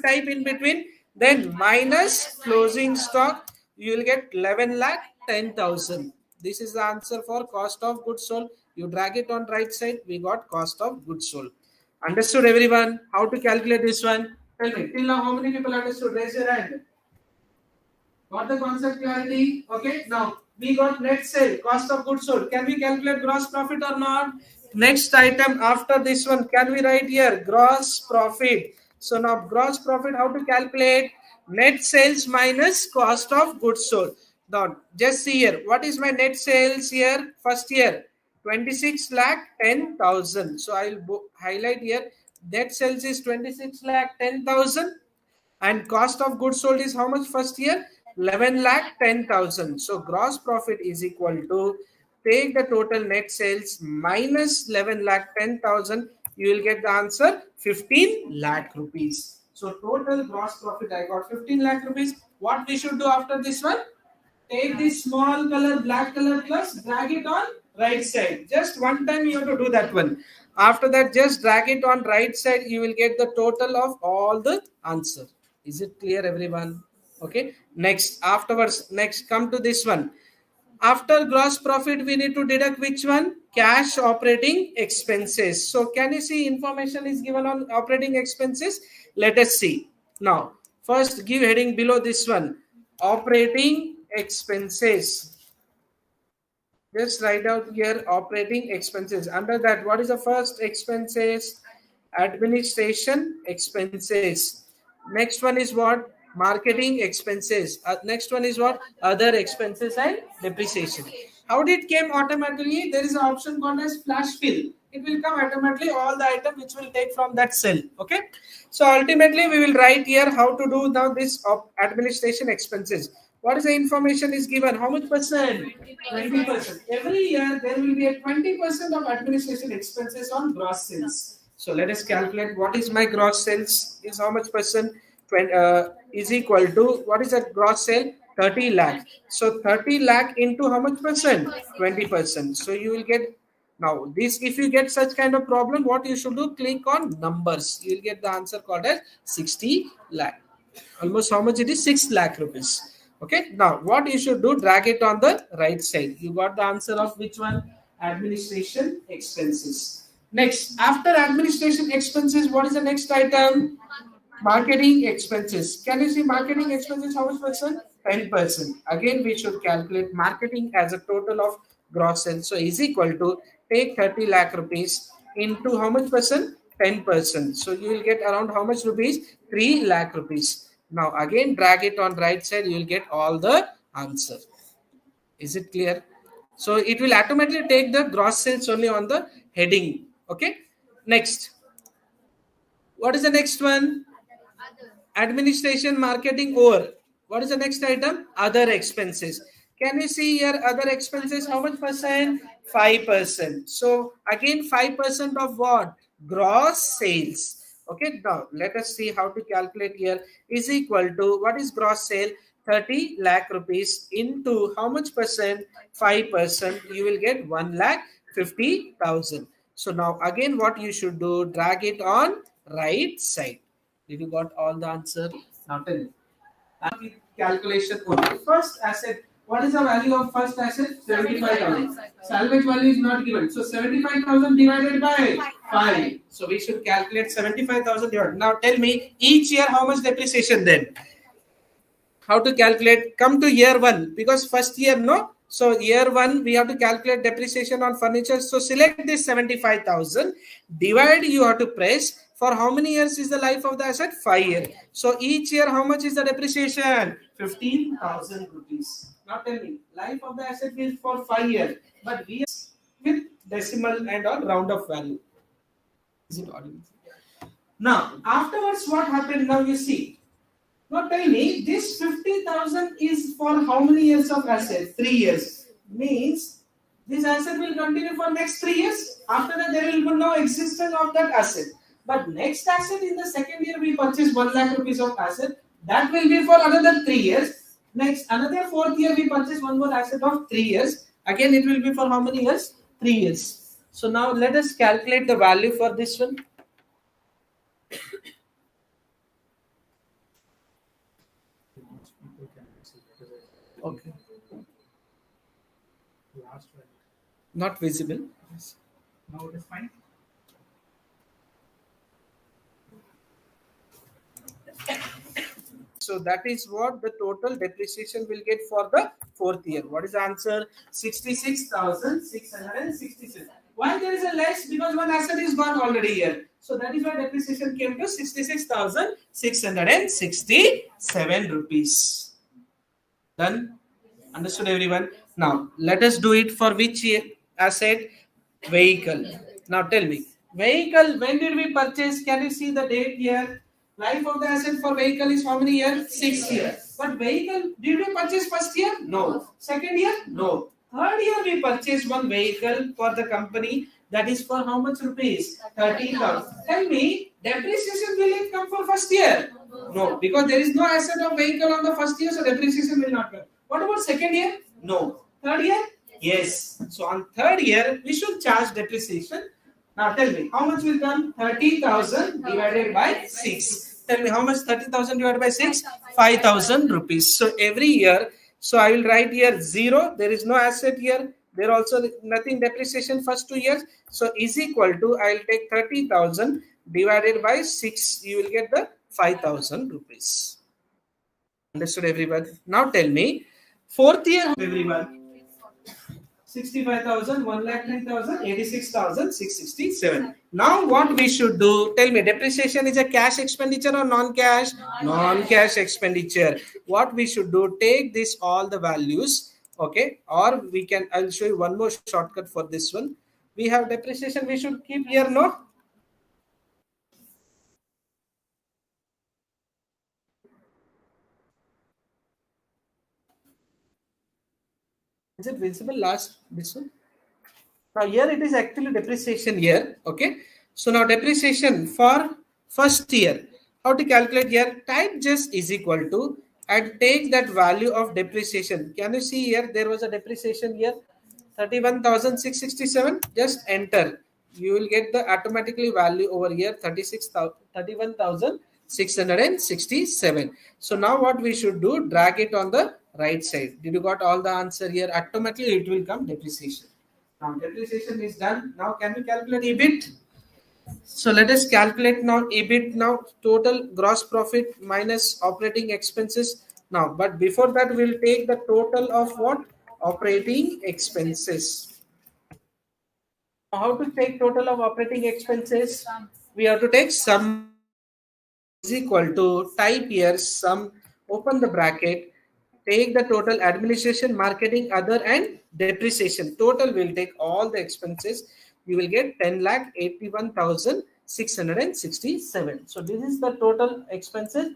type in between, then minus closing stock. You will get 11,10,000. This is the answer for cost of goods sold. You drag it on right side. We got cost of goods sold. Understood everyone? How to calculate this one? Tell me till now how many people understood? Raise your hand. Got the concept clarity? Okay. Now we got net sale, cost of goods sold. Can we calculate gross profit or not? Next item after this one, can we write here gross profit? So now gross profit, how to calculate? Net sales minus cost of goods sold. Now just see here, what is my net sales here? First year 26,10,000. So I will highlight here net sales is 26,10,000 and cost of goods sold is how much first year? 11,10,000. So gross profit is equal to, take the total net sales minus 11,10,000. You will get the answer 15 lakh rupees. So total gross profit I got 15 lakh rupees. What we should do after this one? Take this small color, black color plus, drag it on right side. Just one time you have to do that one. After that, just drag it on right side. You will get the total of all the answer. Is it clear everyone? Okay. Next, afterwards, next come to this one. After gross profit, we need to deduct which one? Cash operating expenses. So can you see information is given on operating expenses? Let us see. Now, first give heading below this one. Operating expenses. Just write out here operating expenses. Under that, what is the first expenses? Administration expenses. Next one is what? Marketing expenses. Next one is what? Other expenses and depreciation. How did it came automatically? There is an option called as flash fill. It will come automatically all the item which will take from that cell. Okay. So ultimately we will write here how to do now this administration expenses. What is the information is given? How much percent? 20%. Every year there will be a 20% of administration expenses on gross sales. So let us calculate what is my gross sales is how much percent is equal to, what is that gross sale? 30 lakh. So 30 lakh into how much percent? 20%. So you will get, now this, if you get such kind of problem, what you should do? Click on numbers. You will get the answer called as 60 lakh. Almost how much it is? 6 lakh rupees. Okay. Now what you should do? Drag it on the right side. You got the answer of which one? Administration expenses. Next, after administration expenses, what is the next item? Marketing expenses. Can you see marketing expenses? How much percent? 10%. Again, we should calculate marketing as a total of gross sales. So is equal to, take 30 lakh rupees into how much percent? 10%. So you will get around how much rupees? 3 lakh rupees. Now again, drag it on right side. You will get all the answer. Is it clear? So it will automatically take the gross sales only on the heading. Okay. Next. What is the next one? administration, marketing over. What is the next item? Other expenses. Can you see here other expenses? How much percent? 5%. So again 5% of what? Gross sales. Okay, now let us see how to calculate here. Is equal to, what is gross sale? 30 lakh rupees into how much percent? 5%. You will get 1,50,000. So now again what you should do, drag it on right side. Did you got all the answer? Now tell me. Calculation only. First asset. What is the value of first asset? 75,000. Salvage value is not given. So 75,000 divided by 5. So we should calculate 75,000 divided. Now tell me each year how much depreciation then? How to calculate? Come to year 1 because first year no. So year 1 we have to calculate depreciation on furniture. So select this 75,000. Divide, you have to press. For how many years is the life of the asset? 5 years. So each year how much is the depreciation? 15,000 rupees. Now tell me, life of the asset is for 5 years, but we with decimal and or round of value. Is it audible? Now afterwards what happened? Now you see. Now tell me, this 50,000 is for how many years of asset? 3 years. Means this asset will continue for next 3 years. After that there will be no existence of that asset. But next asset in the second year we purchase 1 lakh rupees of asset. That will be for another 3 years. Next, another 4th year we purchase one more asset of 3 years. Again it will be for how many years? 3 years. So now let us calculate the value for this one. Okay. Not visible. Now it is fine. So that is what the total depreciation will get for the 4th year. What is the answer? 66,667. Why there is a less? Because one asset is gone already here. So that is why depreciation came to 66,667 rupees. Done? Understood everyone? Now let us do it for which asset? Vehicle. Now tell me, vehicle, when did we purchase? Can you see the date here? Life of the asset for vehicle is how many years? 6 years. But vehicle, did we purchase first year? No. Second year? No. Third year we purchased one vehicle for the company. That is for how much rupees? 30,000. Tell me, depreciation will it come for first year? No, because there is no asset of vehicle on the first year, so depreciation will not come. What about second year? No. Third year? Yes. So on third year, we should charge depreciation. Now tell me, how much will come? 30,000 divided by 6. Tell me, how much 30,000 divided by 6? 5,000 rupees. So every year, so I will write here 0. There is no asset here. There also nothing depreciation first 2 years. So is equal to, I will take 30,000 divided by 6. You will get the 5,000 rupees. Understood everyone? Now tell me, 4th year, everyone. 65,000, 1,10,000, 86,667. Now what we should do? Tell me, depreciation is a cash expenditure or non-cash? Non-cash expenditure. What we should do? Take this all the values, okay? Or we can. I'll show you one more shortcut for this one. We have depreciation. We should keep here, no? Is it visible last this one? Now here it is actually depreciation here. Okay. So now depreciation for first year. How to calculate here? Type just is equal to and take that value of depreciation. Can you see here? There was a depreciation here. 31,667. Just enter. You will get the automatically value over here. 31,667. So now what we should do? Drag it on the right side. Did you got all the answer here? Automatically it will come depreciation. Now depreciation is done. Now can we calculate EBIT? So let us calculate now EBIT. Now total gross profit minus operating expenses. Now but before that we'll take the total of what? Operating expenses. How to take total of operating expenses? We have to take sum is equal to type here sum, open the bracket, take the total administration, marketing, other and depreciation. Total will take all the expenses. You will get 10,81,667. So this is the total expenses.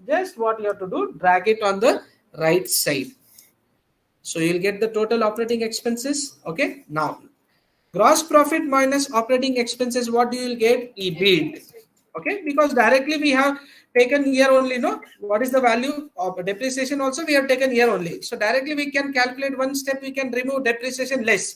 Just what you have to do, drag it on the right side. So you'll get the total operating expenses. Okay. Now, gross profit minus operating expenses, what you will get? EBIT. Okay. Because directly we have taken here only, no? What is the value of depreciation also? We have taken here only. So directly we can calculate one step, we can remove depreciation less.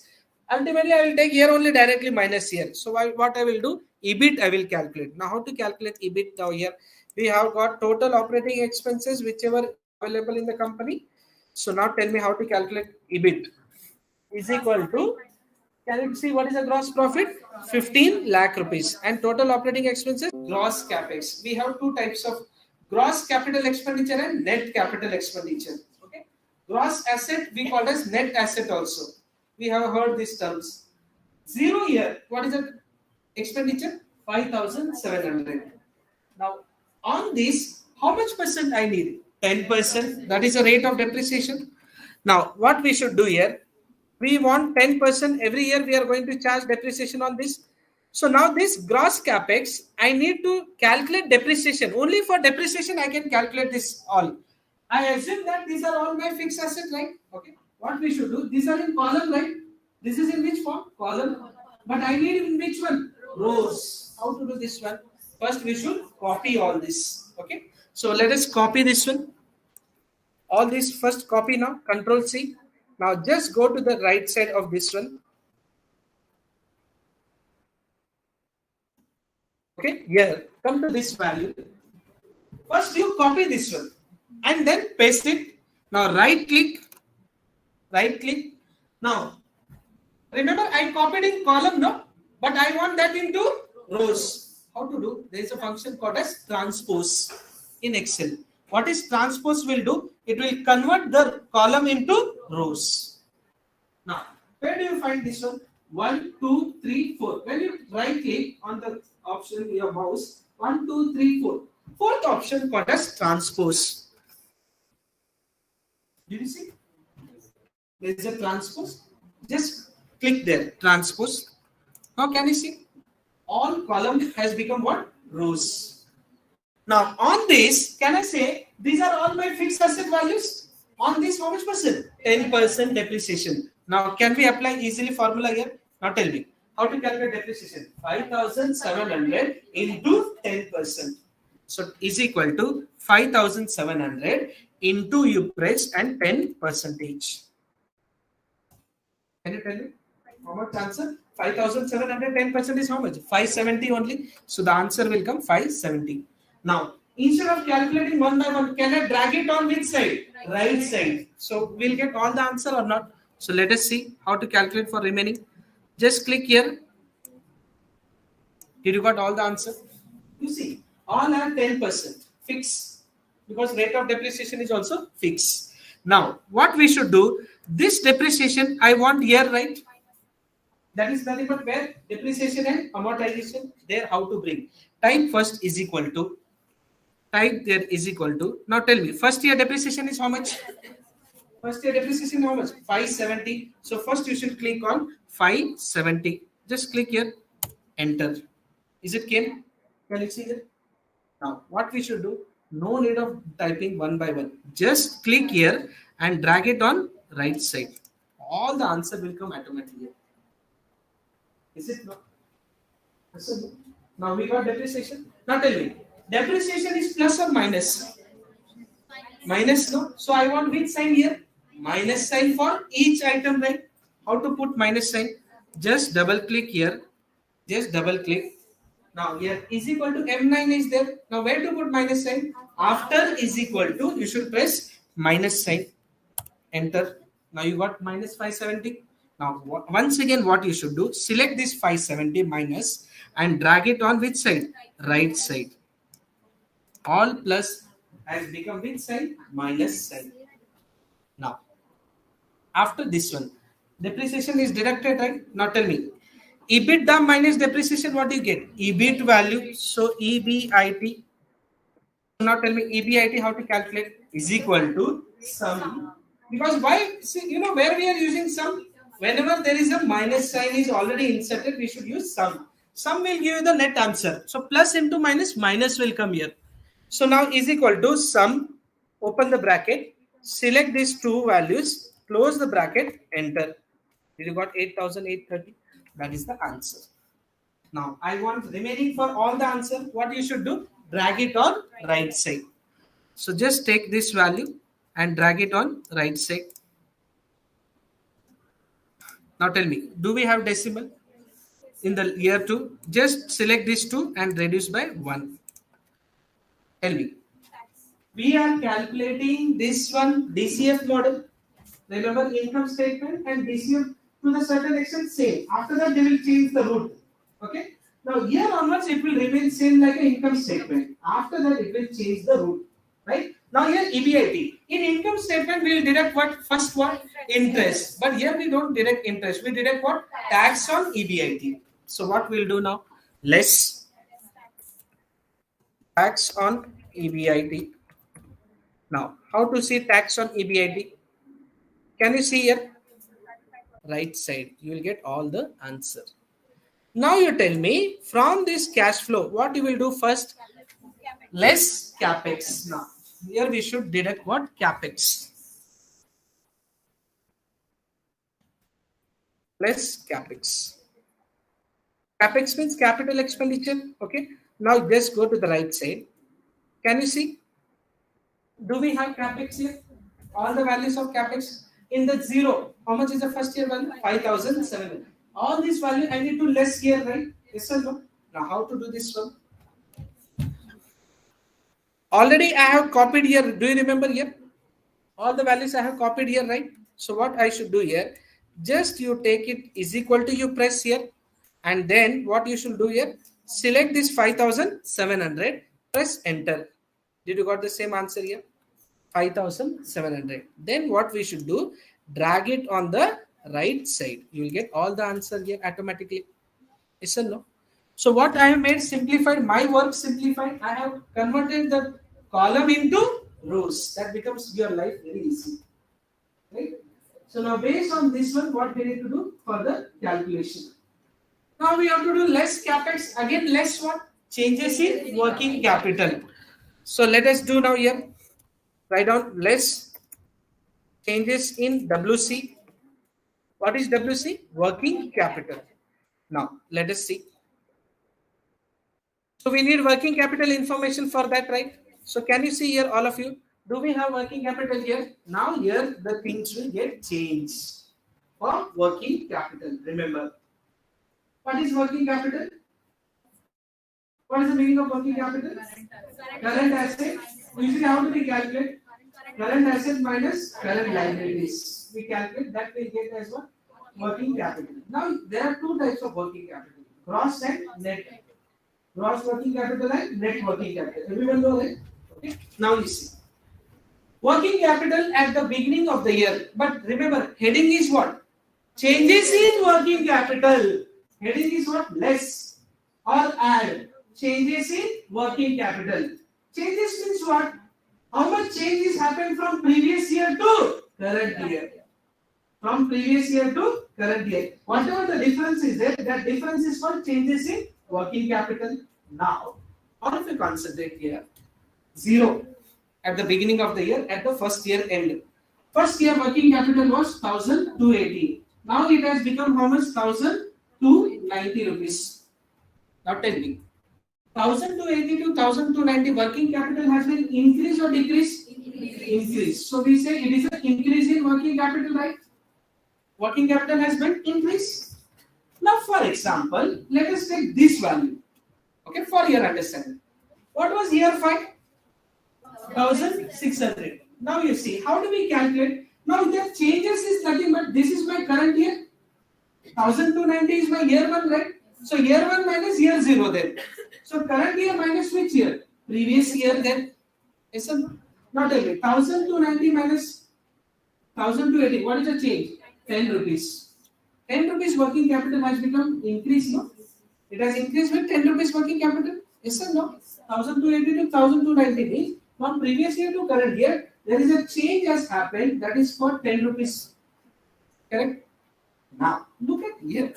Ultimately, I will take here only directly minus here. So what I will do? EBIT I will calculate. Now, how to calculate EBIT now here? We have got total operating expenses, whichever available in the company. So now tell me how to calculate EBIT is equal to, can you see what is the gross profit? 15 lakh rupees. And total operating expenses, gross capex. We have two types of gross capital expenditure and net capital expenditure. Okay. Gross asset we call as net asset also. We have heard these terms. Zero here. What is the expenditure? 5,700. Now, on this, how much percent I need? 10%. That is the rate of depreciation. Now, what we should do here? We want 10% every year. We are going to charge depreciation on this. So now this gross capex, I need to calculate depreciation. Only for depreciation, I can calculate this all. I assume that these are all my fixed assets, right? Okay. What we should do? These are in column, right? This is in which form? Column. But I need in which one? Rows. How to do this one? First, we should copy all this. Okay. So let us copy this one. All this first copy now. Control C. Now just go to the right side of this one. Okay. Here, come to this value. First, you copy this one and then paste it. Now right click. Right click. Now, remember I copied in column, no? But I want that into rows. How to do? There is a function called as transpose in Excel. What is transpose will do? It will convert the column into rows. Now, where do you find this one? 1, 2, 3, 4. When you right click on the option in your mouse, 1, 2, 3, 4. Fourth option called as transpose. Did you see? There is a transpose. Just click there, transpose. Now can you see? All column has become what? Rows. Now on this, can I say these are all my fixed asset values? On this, how much percent? 10% depreciation. Now can we apply easily formula here? Now tell me how to calculate depreciation. 5,700 into 10%. So is equal to 5,700 into you press and 10%. Can you tell me how much answer? 5,700, 10% is how much? 570 only. So the answer will come 570. Now, instead of calculating one by one, can I drag it on which side? Right side. So we'll get all the answer or not. So let us see how to calculate for remaining. Just click here. Did you got all the answer? You see, all have 10% fixed because rate of depreciation is also fixed. Now, what we should do? This depreciation I want here, right? That is nothing but where depreciation and amortization. There, how to bring? Type first is equal to. Type there is equal to. Now tell me, first year depreciation is how much? First year depreciation how much? 570. So first you should click on 570. Just click here. Enter. Is it came? Can you see it? Now what we should do? No need of typing one by one. Just click here and drag it on right side. All the answer will come automatically. Is it not? Now we got depreciation. Now tell me, depreciation is plus or minus? Minus, no? So I want which sign here? Minus sign for each item, right? How to put minus sign? Just double click here. Just double click. Now here is equal to M9 is there. Now where to put minus sign? After is equal to, you should press minus sign. Enter. Now you got minus 570. Now once again what you should do, select this 570 minus and drag it on which side? Right side. All plus has become which side? Minus side. Now after this one, depreciation is deducted, right? Now tell me, EBITDA minus depreciation, what do you get? EBIT value. So EBIT. Now tell me EBIT how to calculate? Is equal to sum. Because why? See, you know where we are using sum? Whenever there is a minus sign is already inserted, we should use sum. Sum will give you the net answer. So plus into minus, minus will come here. So now is equal to sum, open the bracket, select these two values, close the bracket, enter. Did you got 8,830? That is the answer. Now I want remaining for all the answer. What you should do? Drag it on right side. So just take this value and drag it on right side. Now tell me, do we have decimal in the year 2? Just select these two and reduce by 1. Tell me. We are calculating this one DCF model. Remember income statement and DCF to the certain extent same. After that they will change the root. Okay. Now here onwards it will remain same like an income statement. After that it will change the root. Right. Now here EBIT. In income statement we will deduct what? First what? Interest. But here we don't deduct interest. We deduct what? Tax on EBIT. So what we'll do now? Less tax on EBIT. Now, how to see tax on EBIT? Can you see here? Right side. You will get all the answer. Now you tell me from this cash flow, what you will do first? Less capex. Now, here we should deduct what? Capex. Less capex. Capex means capital expenditure. Okay. Now just go to the right side. Can you see? Do we have capex here? All the values of capex in the 0. How much is the first year value? 5,700. All these value I need to less here, right? Yes or no? Now how to do this one? Already I have copied here. Do you remember here? All the values I have copied here, right? So what I should do here? Just you take it is equal to, you press here, and then what you should do here? Select this 5,700. Press enter. Did you got the same answer here? 5,700. Then what we should do? Drag it on the right side. You will get all the answer here automatically. Yes or no? So what I have made simplified, my work simplified. I have converted the column into rows. That becomes your life very easy. Right? So now based on this one, what we need to do for the calculation? Now we have to do less capex. Again, less what? Changes in working capital. So let us do now here. Write down less changes in WC. What is WC? Working capital. Now let us see. So we need working capital information for that, right? So can you see here, all of you? Do we have working capital here? Now here the things will get changed for working capital. Remember, what is working capital? What is the meaning of working capital? Current asset. Usually how do we calculate? Current asset minus current liabilities. We calculate that, we get as what? Working capital. Now there are two types of working capital. Gross and net. Gross working capital and net working capital. Everyone know that? Okay. Now you see. Working capital at the beginning of the year. But remember, heading is what? Changes in working capital. Heading is what? Less or add. Changes in working capital. Changes means what? How much changes happened from previous year to current year? From previous year to current year. Whatever the difference is there, that difference is called changes in working capital. Now, all of you concentrate here. 0 at the beginning of the year, at the first year end. First year working capital was 1,280. Now it has become how much? 1,290 rupees. Now tell me. 1,280 to 1,290 working capital has been increased or decreased? Increased. So we say it is an increase in working capital, right? Working capital has been increased. Now, for example, let us take this value. Okay, for your understanding. What was year 5? 1,600. Now you see, how do we calculate? Now the changes is nothing but this is my current year. 1,290 is my year 1, right? So year 1 minus year 0 then. So current year minus which year? Previous year then. Yes or no? Not every. 1,290 minus 1,280. What is the change? 10 rupees. 10 rupees working capital has become increased, no? It has increased with 10 rupees working capital. Yes or no? 1,280 to 1,290 means from previous year to current year, there is a change has happened that is for 10 rupees. Correct? Now, look at here.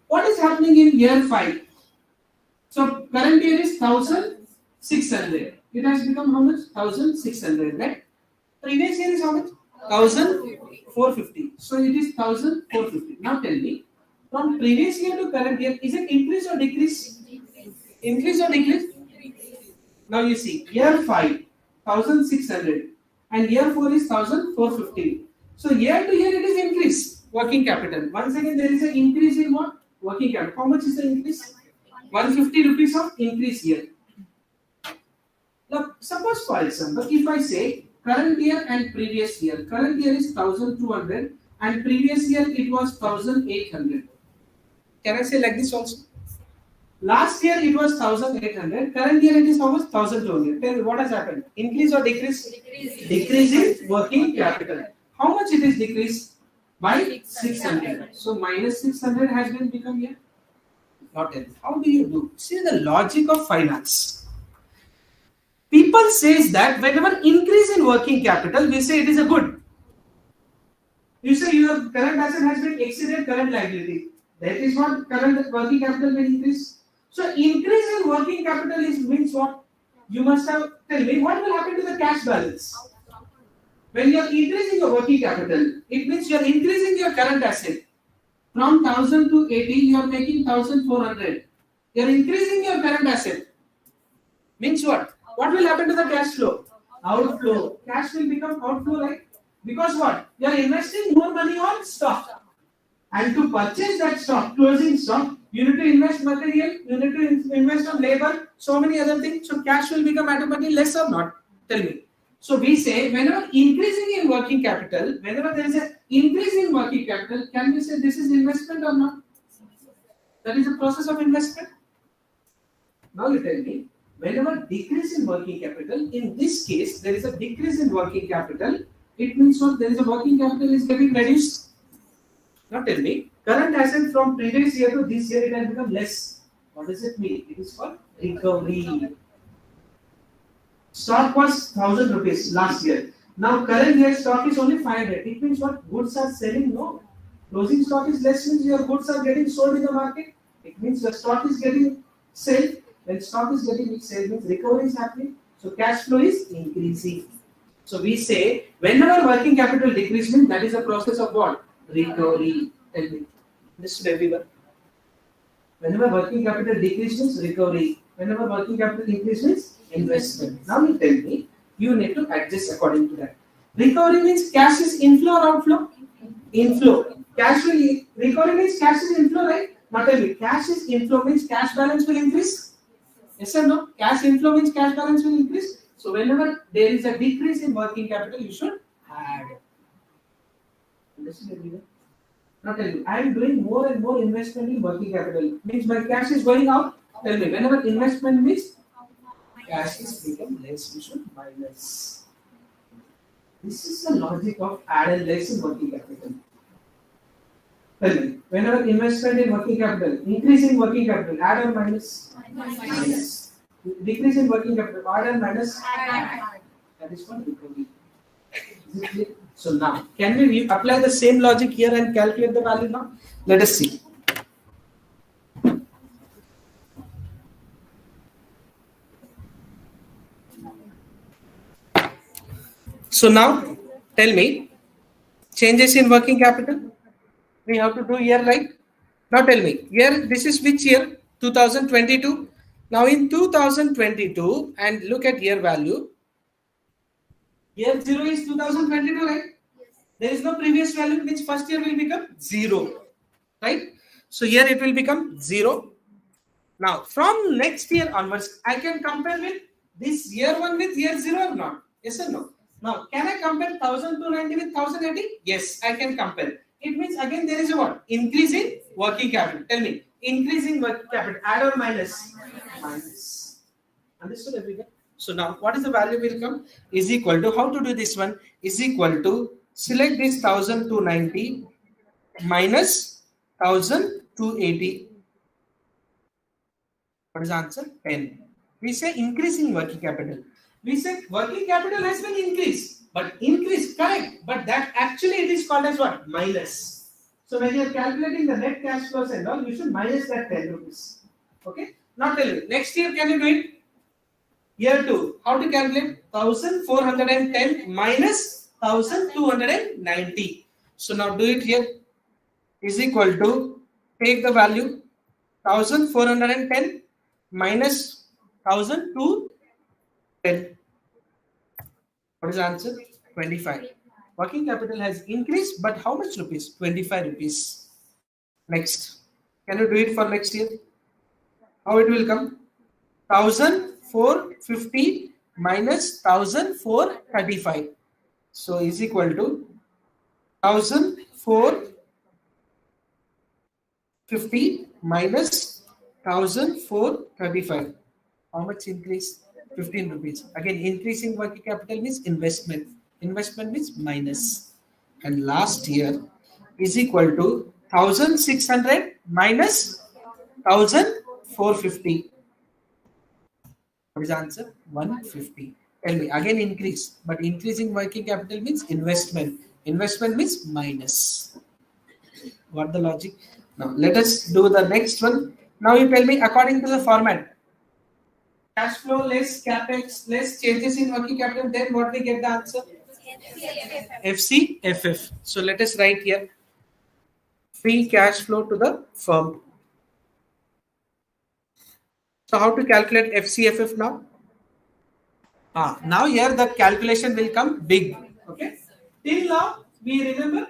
What is happening in year 5? So, current year is 1,600. it has become how much? 1,600, right? Previous year is how much? 1,450. So it is 1,450. Now tell me, from previous year to current year, is it increase or decrease? Increase or decrease? Now you see, year 5, 1,600, and year 4 is 1,450. So year to year it is increase working capital. Once again, there is an increase in what? Working capital. How much is the increase? 150 rupees of increase here. Now, suppose for example, if I say current year and previous year, current year is 1,200 and previous year it was 1,800. Can I say like this also? Last year it was 1,800, current year it is how much? 1,200. Tell me what has happened? Increase or decrease? Decrease in working capital. How much it is decreased? By 600. So minus 600 has been become here. Not it. How do you do? See the logic of finance. People says that whenever increase in working capital, we say it is a good. You say your current asset has been exceeded current liability. That is what current working capital will increase. So increase in working capital means what? You must have tell me what will happen to the cash balance. When you are increasing your working capital, it means you are increasing your current asset. From 1,000 to 80, you are making 1,400. You are increasing your current asset. Means what? What will happen to the cash flow? Outflow. Cash will become outflow, right? Because what? You are investing more money on stock. And to purchase that stock, closing stock, you need to invest material, you need to invest on labor, so many other things. So cash will become automatically less or not? Tell me. So we say whenever increasing in working capital, whenever there is an increase in working capital, can we say this is investment or not? That is a process of investment. Now you tell me, whenever decrease in working capital, in this case there is a decrease in working capital, it means what? There is a working capital is getting reduced. Now tell me, current asset from previous year to this year it has become less. What does it mean? It is called recovery. Stock was 1,000 rupees last year. Now current year stock is only 500. It means what? Goods are selling? No. Closing stock is less means your goods are getting sold in the market. It means your stock is getting sold. When stock is getting sold means recovery is happening. So cash flow is increasing. So we say whenever working capital decrease means that is a process of what? Recovery. Tell me. Listen everyone. Whenever working capital decrease means recovery. Whenever working capital increase means investment. Now you tell me, you need to adjust according to that. Recovery means cash is inflow or outflow? Inflow. Recovery means cash is inflow, right? Now tell me, cash is inflow means cash balance will increase? Yes or no? Cash inflow means cash balance will increase. So whenever there is a decrease in working capital, you should add. Understand everyone? Now tell me, I am doing more and more investment in working capital. Means my cash is going out. Tell me, whenever investment means cash is become less, we should minus. This is the logic of add and less in working capital. Tell me, whenever investment in working capital, increase in working capital, add or minus? Minus. Decrease in working capital, add or minus? Add. That is called recovery. Is it clear? So now, can we apply the same logic here and calculate the value now? Let us see. So now, tell me, changes in working capital, we have to do year, right? Now tell me, year, this is which year? 2022. Now in 2022, and look at year value. Year 0 is 2022, right? Yes. There is no previous value, which first year will become 0, right? So here it will become 0. Now from next year onwards, I can compare with this year 1 with year 0 or not? Yes or no? Now, can I compare 1,290 with 1,080? Yes, I can compare. It means again there is a what? Increase in working capital. Tell me, increase in working capital, add or minus? Minus. Understood everyone? So now, what is the value will come? Is equal to, how to do this one? Is equal to, select this 1,290 minus 1,280. What is the answer? 10. We say increasing working capital. We said working capital has been increased, but increased, correct, but that actually it is called as what? Minus. So when you are calculating the net cash flows and all, you should minus that 10 rupees. Okay? Now tell me, next year can you do it? Year 2. How to calculate? 1410 minus 1290. So now do it here. Is equal to, take the value 1410 minus 1210. What is the answer? 25. Working capital has increased, but how much rupees? 25 rupees. Next. Can you do it for next year? How it will come? 1450 minus 1435. So is equal to 1450 minus 1435. How much increase? 15 rupees. Again, increasing working capital means investment. Investment means minus. And last year is equal to 1600 minus 1450. What is the answer? 150. Tell me, again increase. But increasing working capital means investment. Investment means minus. What the logic? Now let us do the next one. Now you tell me according to the format. Cash flow less capex less changes in working capital, then what we get the answer? FCFF. So let us write here free cash flow to the firm. So how to calculate FCFF now? Now here the calculation will come big. Okay. Till now we remember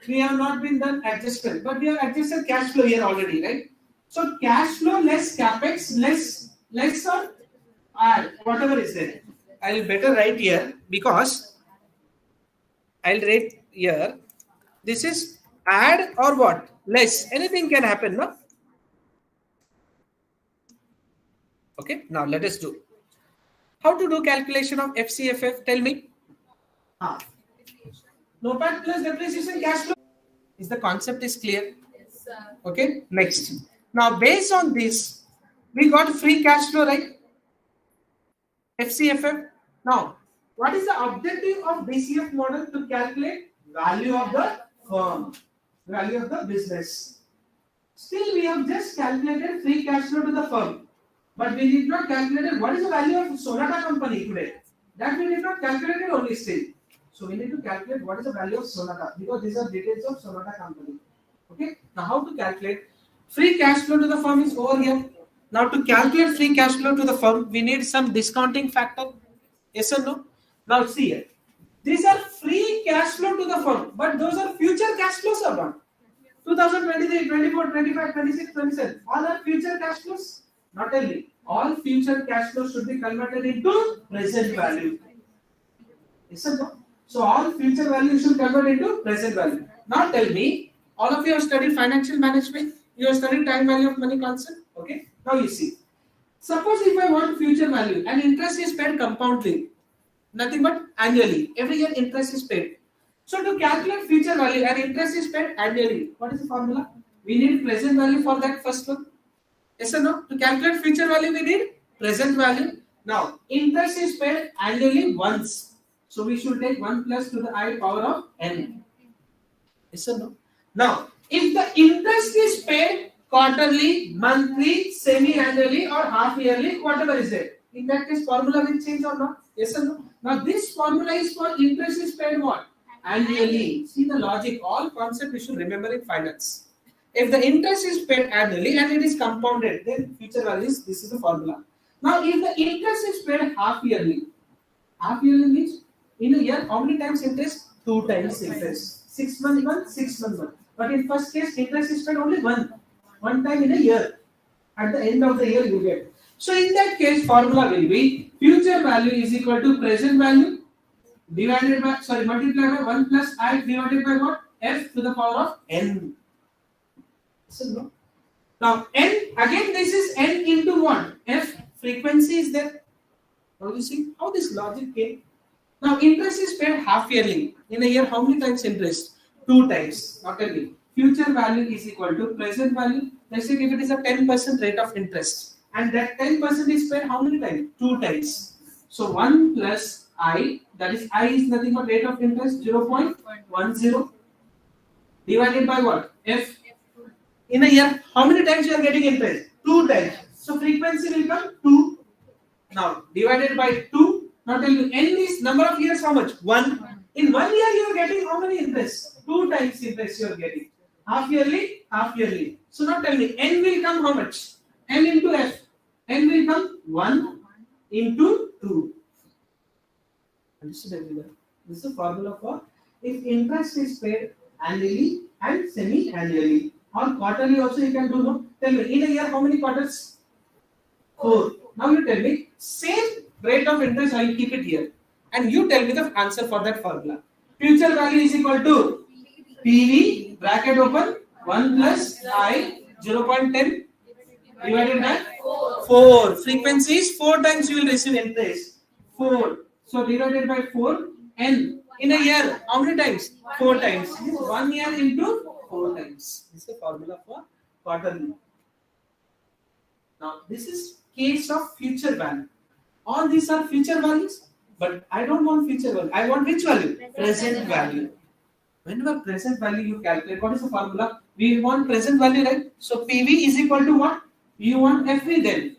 we have not been done adjustment, but we have adjusted cash flow here already, right? So cash flow less capex less or add whatever is there. I'll better write here because I'll write here. This is add or what? Less. Anything can happen, no? Okay. Now let us do. How to do calculation of FCFF? Tell me. NOPAT plus depreciation cash flow. Is the concept is clear? Yes, sir. Okay. Next. Now based on this, we got free cash flow, right? FCFF. Now, what is the objective of DCF model? To calculate value of the firm, value of the business. Still, we have just calculated free cash flow to the firm, but we did not calculate what is the value of Sonata company today. That we did not calculate it only still. So we need to calculate what is the value of Sonata because these are details of Sonata company. Okay. Now, how to calculate free cash flow to the firm is over here. Now to calculate free cash flow to the firm, we need some discounting factor. Yes or no? Now see here. These are free cash flow to the firm, but those are future cash flows or not? 2023, 24, 25, 26, 27. All are future cash flows. Not only. All future cash flows should be converted into present value. Yes or no? So all future value should convert into present value. Now tell me, all of you have studied financial management. You have studied time value of money concept. Okay. Now you see. Suppose if I want future value and interest is paid compoundly, nothing but annually. Every year interest is paid. So to calculate future value and interest is paid annually, what is the formula? We need present value for that first one. Yes or no? To calculate future value, we need present value. Now, interest is paid annually once. So we should take 1 plus to the I power of n. Yes or no? Now, if the interest is paid quarterly, monthly, semi-annually or half-yearly, whatever is it, in that case, formula will change or not? Yes or no? Now, this formula is for interest is paid what? Annually. See the logic, all concept we should remember in finance. If the interest is paid annually and it is compounded, then future values, this is the formula. Now, if the interest is paid half-yearly means in a year, how many times interest? 2 times interest. 6 months one, 6 months one. But in first case, interest is paid only one time in a year. At the end of the year, you get. So in that case, formula will be future value is equal to present value divided by, multiplied by 1 plus I divided by what? F to the power of n. So no. Now n, again this is n into what? F, frequency is there. Now you see how this logic came. Now interest is paid half yearly. In a year, how many times interest? 2 times. Not only. Future value is equal to present value. Let's say if it is a 10% rate of interest. And that 10% is paid how many times? 2 times. So 1 plus I, that is I is nothing but rate of interest 0.10 divided by what? F. In a year, how many times you are getting interest? 2 times. So frequency will come 2. Now divided by 2. Now tell me, n is number of years how much? 1. In 1 year you are getting how many interest? 2 times interest you are getting. Half yearly, half yearly. So now tell me, n will come how much? N into f. N will come 1 into 2. Understood everyone? This is the formula for if interest is paid annually and semi-annually or quarterly also you can do. No? Tell me, in a year how many quarters? 4. Now you tell me, same rate of interest I will keep it here. And you tell me the answer for that formula. Future value is equal to PV bracket open 1 plus I 0.10 divided by 4. Frequency is 4 times you will receive interest. 4. So divided by 4. N in a year how many times? 4 times. 1 year into 4 times. This is the formula for quarterly. Now this is case of future value. All these are future values, but I don't want future value. I want which value? Present value. Whenever present value you calculate, what is the formula? We want present value, right? So PV is equal to what? You want FV then.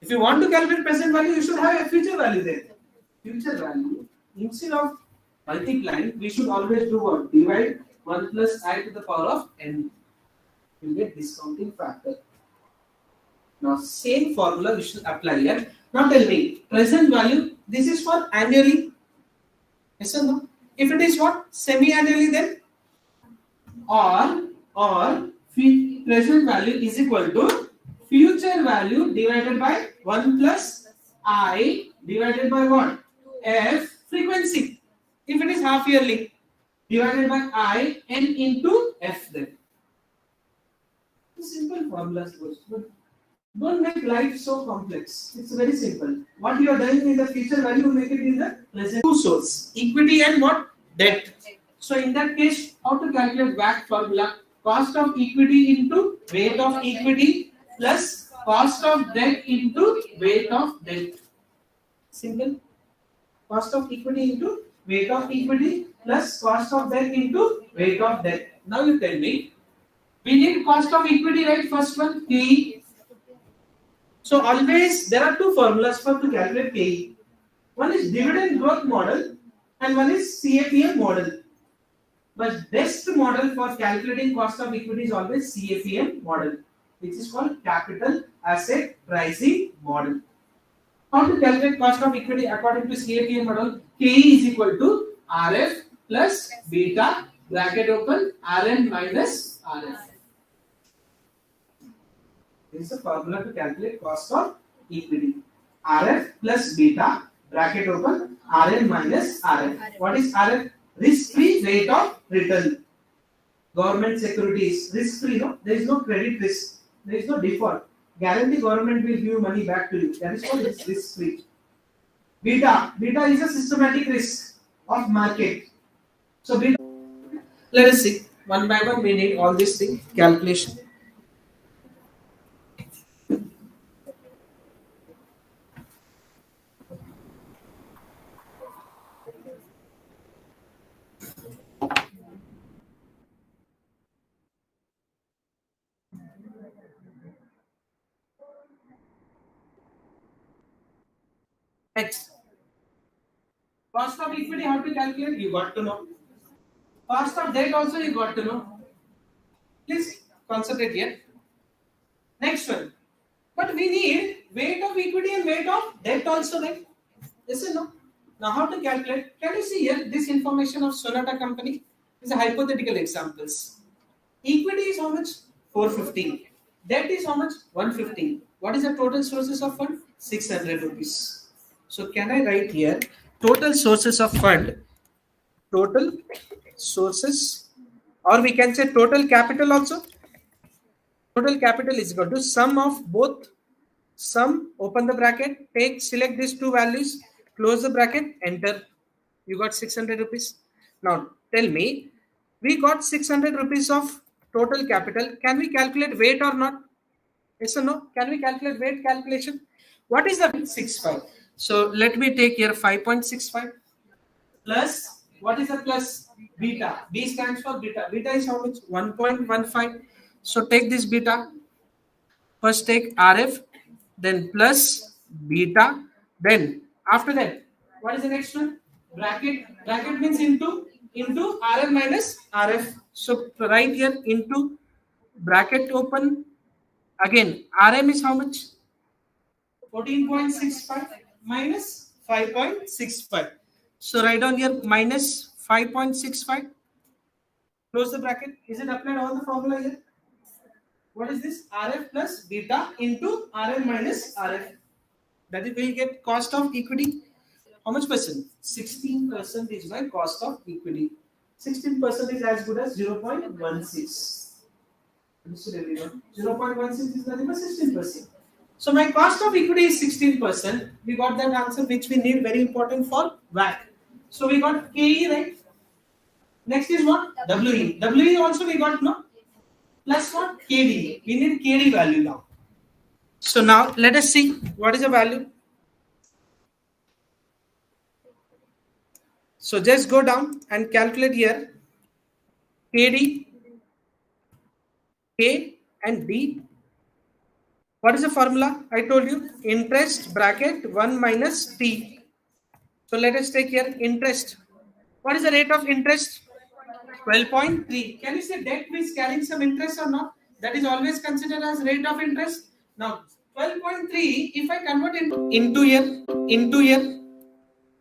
If you want to calculate present value, you should have a future value then. Future value, instead of multiplying, we should always do what? Divide 1 plus I to the power of n. You will get discounting factor. Now same formula we should apply here. Now tell me, present value, this is for annually. Yes or no? If it is what? Semi-annually then? Or present value is equal to future value divided by 1 plus I divided by what? F frequency. If it is half yearly, divided by I n into F then. Simple formulas. Don't make life so complex. It's very simple. What you are doing in the future value, make it in the present. Two source, equity and what? Debt. So in that case, how to calculate WACC formula? Cost of equity into weight of equity plus cost of debt into weight of debt. Simple. Cost of equity into weight of equity plus cost of debt into weight of debt. Now you tell me, we need cost of equity, right? First one, KE. So always there are two formulas for to calculate KE. One is dividend growth model and one is CAPM model. But best model for calculating cost of equity is always CAPM model, which is called capital asset pricing model. How to calculate cost of equity according to CAPM model? KE is equal to RF plus beta bracket open RN minus RF. This is a formula to calculate cost of equity. RF plus beta bracket open RN minus RF. What is RF? Risk-free rate of return. Government securities risk-free. No, there is no credit risk. There is no default. Guarantee government will give you money back to you. That is called risk-free. Beta is a systematic risk of market. So beta. Let us see one by one. We need all these things calculation. Next, cost of equity, how to calculate? You got to know. Cost of debt also you got to know. Please concentrate here. Next one. But we need weight of equity and weight of debt also, right? Yes or no? Now how to calculate? Can you see here this information of Sonata company? These are hypothetical examples. Equity is how much? 450. Debt is how much? 150. What is the total sources of fund? 600 rupees. So can I write here total sources of fund, total sources, or we can say total capital also. Total capital is equal to sum of both, sum, open the bracket, select these two values, close the bracket, enter. You got 600 rupees. Now tell me, we got 600 rupees of total capital. Can we calculate weight or not? Yes or no? Can we calculate weight calculation? What is the 65? So let me take here 5.65 plus, what is the plus? Beta. B stands for beta. Beta is how much? 1.15. So take this beta. First take RF, then plus beta. Then after that, what is the next one? Bracket. Bracket means into RL minus RF. So right here into bracket open. Again, RM is how much? 14.65 minus 5.65. So write down here minus 5.65. Close the bracket. Is it applied all the formula here? What is this? RF plus beta into RM minus RF. That is, we get cost of equity. How much percent? 16% is my cost of equity. 16% is as good as 0.16. Understood everyone? 0.16 is nothing but 16%. So my cost of equity is 16%. We got that answer which we need, very important for WACC. So we got KE, right? Next is what? WE. WE also we got, no? Plus what? KD. We need KD value now. So now let us see what is the value. So just go down and calculate here. KD, K and D. What is the formula? I told you interest bracket 1 minus T. So let us take here interest. What is the rate of interest? 12.3. Can you say debt is carrying some interest or not? That is always considered as rate of interest. Now 12.3, if I convert into here,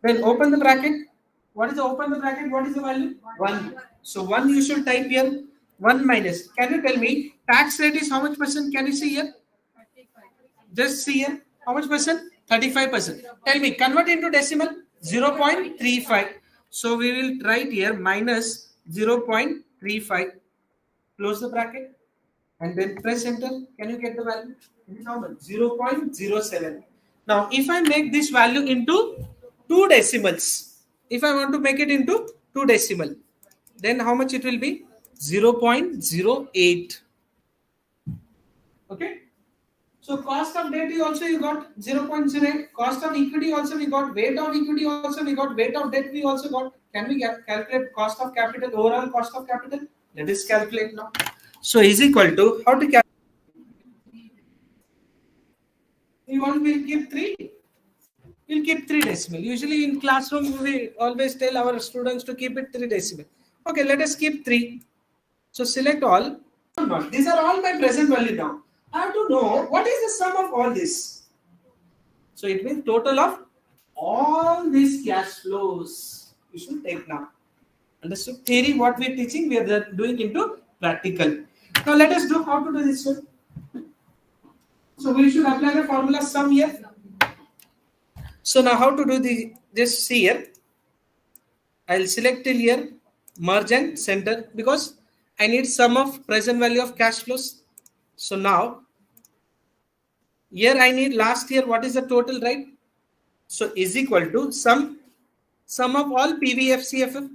then open the bracket. What is the open the bracket? What is the value? 1. So 1 you should type here. 1 minus. Can you tell me tax rate is how much percent? Can you see here? Just see here. How much percent? 35%. Tell me, convert into decimal. 0.35. So we will write here minus 0.35. Close the bracket and then press enter. Can you get the value? It is how much? 0.07. Now, if I make this value into 2 decimals, if I want to make it into 2 decimal, then how much it will be? 0.08. Okay. So cost of debt also you got 0.08. Cost of equity also we got. Weight of equity also we got. Weight of debt we also got. Can we calculate cost of capital, overall cost of capital? Let us calculate now. So is equal to, how to calculate? We'll keep 3. We'll keep 3 decimal. Usually in classroom we always tell our students to keep it 3 decimal. Okay, let us keep 3. So select all. These are all my present value now. I have to know what is the sum of all this. So it means total of all these cash flows. You should take now. Understood? Theory, what we are teaching, we are doing into practical. Now let us do how to do this one. So we should apply the formula sum here. So now how to do the, just see here. I'll select till here, merge and center, because I need sum of present value of cash flows. So now here I need last year, what is the total, right? So is equal to sum of all PV, FCFF.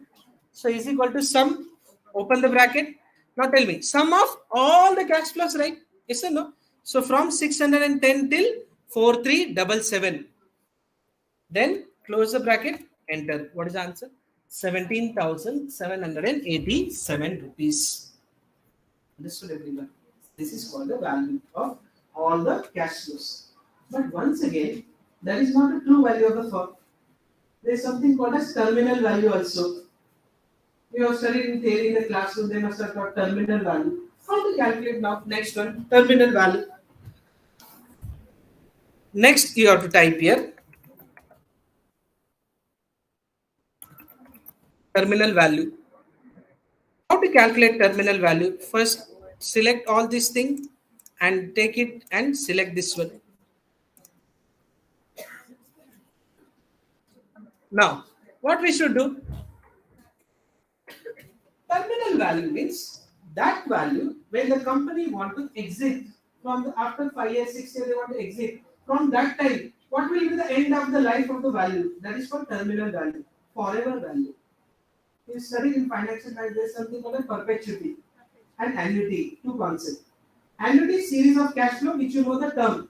So is equal to sum, open the bracket. Now tell me, sum of all the cash flows, right? Yes or no? So from 610 till 4377. Then close the bracket, enter. What is the answer? 17,787 rupees. Understood everyone? This is called the value of all the cash flows. But once again, that is not a true value of the firm. There is something called as terminal value also. We have studied in theory in the classroom, they must have got terminal value. How to calculate now? Next one, terminal value. Next, you have to type here terminal value. How to calculate terminal value? First, select all this thing and take it and select this one. Now, what we should do? Terminal value means that value when the company want to exit from the, after 5 years, 6 years, they want to exit. From that time, what will be the end of the life of the value? That is for terminal value, forever value. You study in financial science, there is something called a perpetuity and annuity, 2 concepts. Annuity, series of cash flow, which you know the term.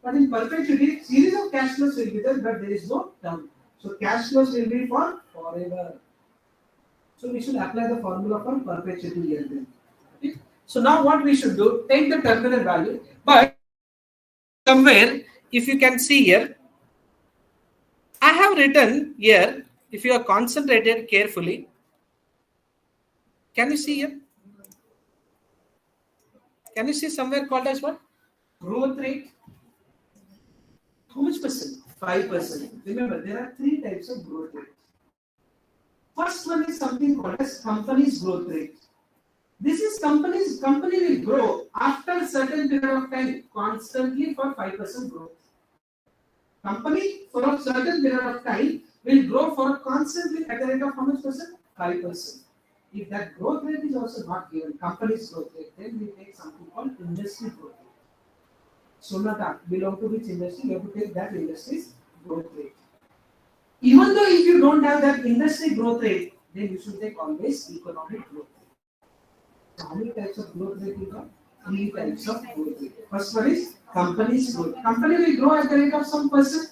But in perpetuity, series of cash flows will be there, but there is no term. So cash flows will be for forever. So we should apply the formula for perpetuity here then. Okay? So now what we should do, take the terminal value, but somewhere if you can see here, I have written here, if you are concentrated carefully, can you see here? Can you see somewhere called as what? Growth rate. How much percent? 5%. Remember, there are 3 types of growth rate. First one is something called as company's growth rate. This is company will grow after a certain period of time constantly for 5% growth. Company for a certain period of time will grow for constantly at the rate of how much percent? 5%. If that growth rate is also not given, company's growth rate, then we take something called industry growth rate. So not belong to which industry, you have to take that industry's growth rate. Even though if you don't have that industry growth rate, then you should take always economic growth rate. So how many types of growth rate you got? 3 types of growth rate. First one is company's growth. Company will grow at the rate of some percent.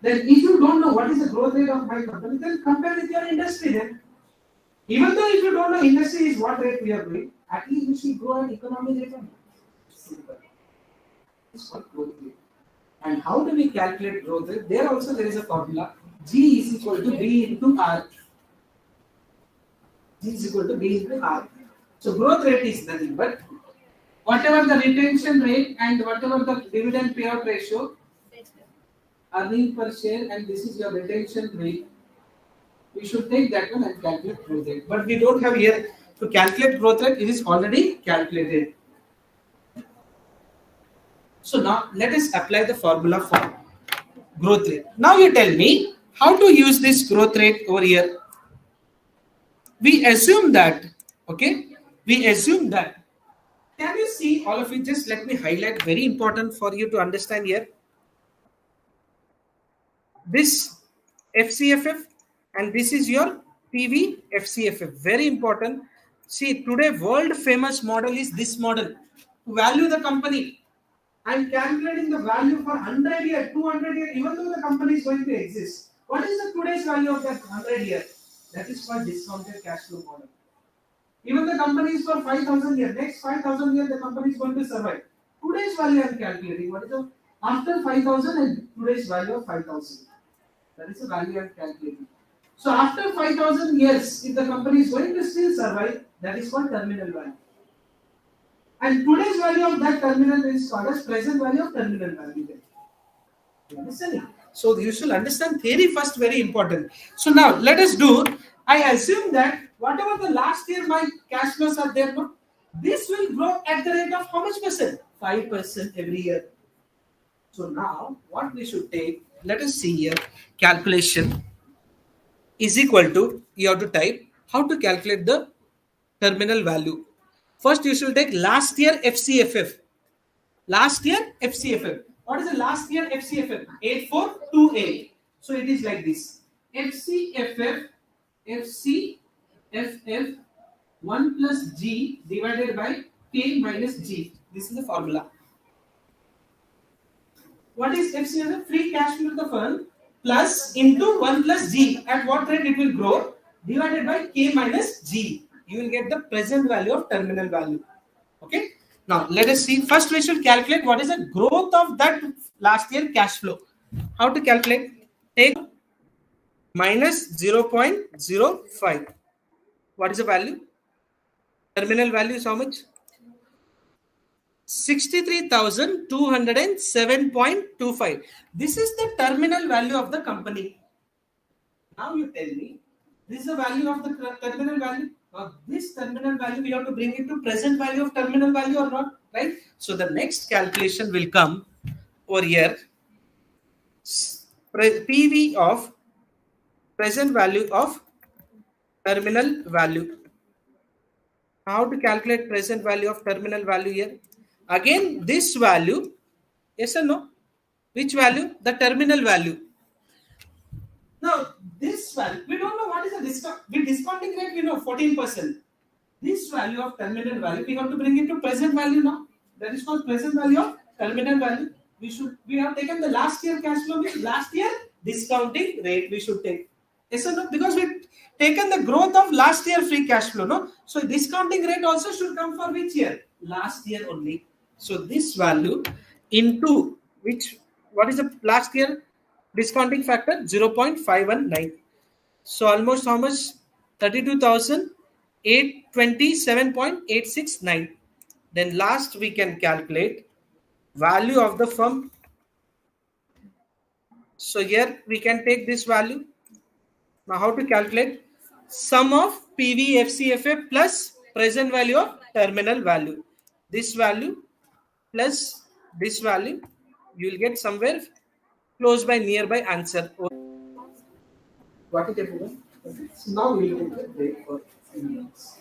Then if you don't know what is the growth rate of my company, then compare with your industry then. Even though if you don't know industry is what rate we are doing, at least we should grow at economic rate. Simple. It's called growth rate. And how do we calculate growth rate? There also there is a formula. G is equal to B into R. G is equal to B into R. So growth rate is nothing but whatever the retention rate and whatever the dividend payout ratio, earning per share, and this is your retention rate. We should take that one and calculate growth rate. But we don't have here to calculate growth rate. It is already calculated. So now let us apply the formula for growth rate. Now you tell me how to use this growth rate over here. We assume that, okay? We assume that. Can you see all of it? Just let me highlight, very important for you to understand here. This FCFF and this is your PV FCFF. Very important. See, today world famous model is this model. To value the company. I'm calculating the value for 100 years, 200 years, even though the company is going to exist. What is the today's value of that 100 years? That is called discounted cash flow model. Even the company is for 5,000 years. Next 5,000 years, the company is going to survive. Today's value I am calculating. What is the after 5,000 and today's value of 5,000? That is the value I am calculating. So after 5,000 years, if the company is going to still survive, that is called terminal value. And today's value of that terminal is called as present value of terminal value. You understand? So you should understand theory first, very important. So now let us do, I assume that whatever the last year my cash flows are there, no? This will grow at the rate of how much percent? 5% every year. So now what we should take, let us see here, calculation is equal to, you have to type how to calculate the terminal value. First you should take last year FCFF. Last year FCFF. What is the last year FCFF? 8428. So it is like this. FCFF 1 plus G divided by K minus G. This is the formula. What is FCFF? Free cash flow to the firm plus into 1 plus G. At what rate it will grow? Divided by K minus G. You will get the present value of terminal value. Okay. Now let us see. First we should calculate what is the growth of that last year cash flow. How to calculate? Take minus 0.05. What is the value? Terminal value is how much? 63,207.25. This is the terminal value of the company. Now you tell me, this is the value of the terminal value. This terminal value, we have to bring it to present value of terminal value or not, right? So the next calculation will come over here. PV of present value of terminal value. How to calculate present value of terminal value here? Again, this value, yes or no? Which value? The terminal value. Now, this value, we don't know what is the discount. With discounting rate, we know 14%. This value of terminal value, we have to bring it to present value now. That is called present value of terminal value. We have taken the last year cash flow, last year discounting rate we should take. Yes or no? Because we've taken the growth of last year free cash flow, no? So discounting rate also should come for which year? Last year only. So this value into which what is the last year discounting factor? 0.519. So almost how much? 32,827.869. Then last we can calculate value of the firm. So here we can take this value. Now how to calculate? Sum of PV FCFA plus present value of terminal value. This value plus this value, you will get somewhere close by nearby answer. What is everyone? So now we will take a break for 10 minutes.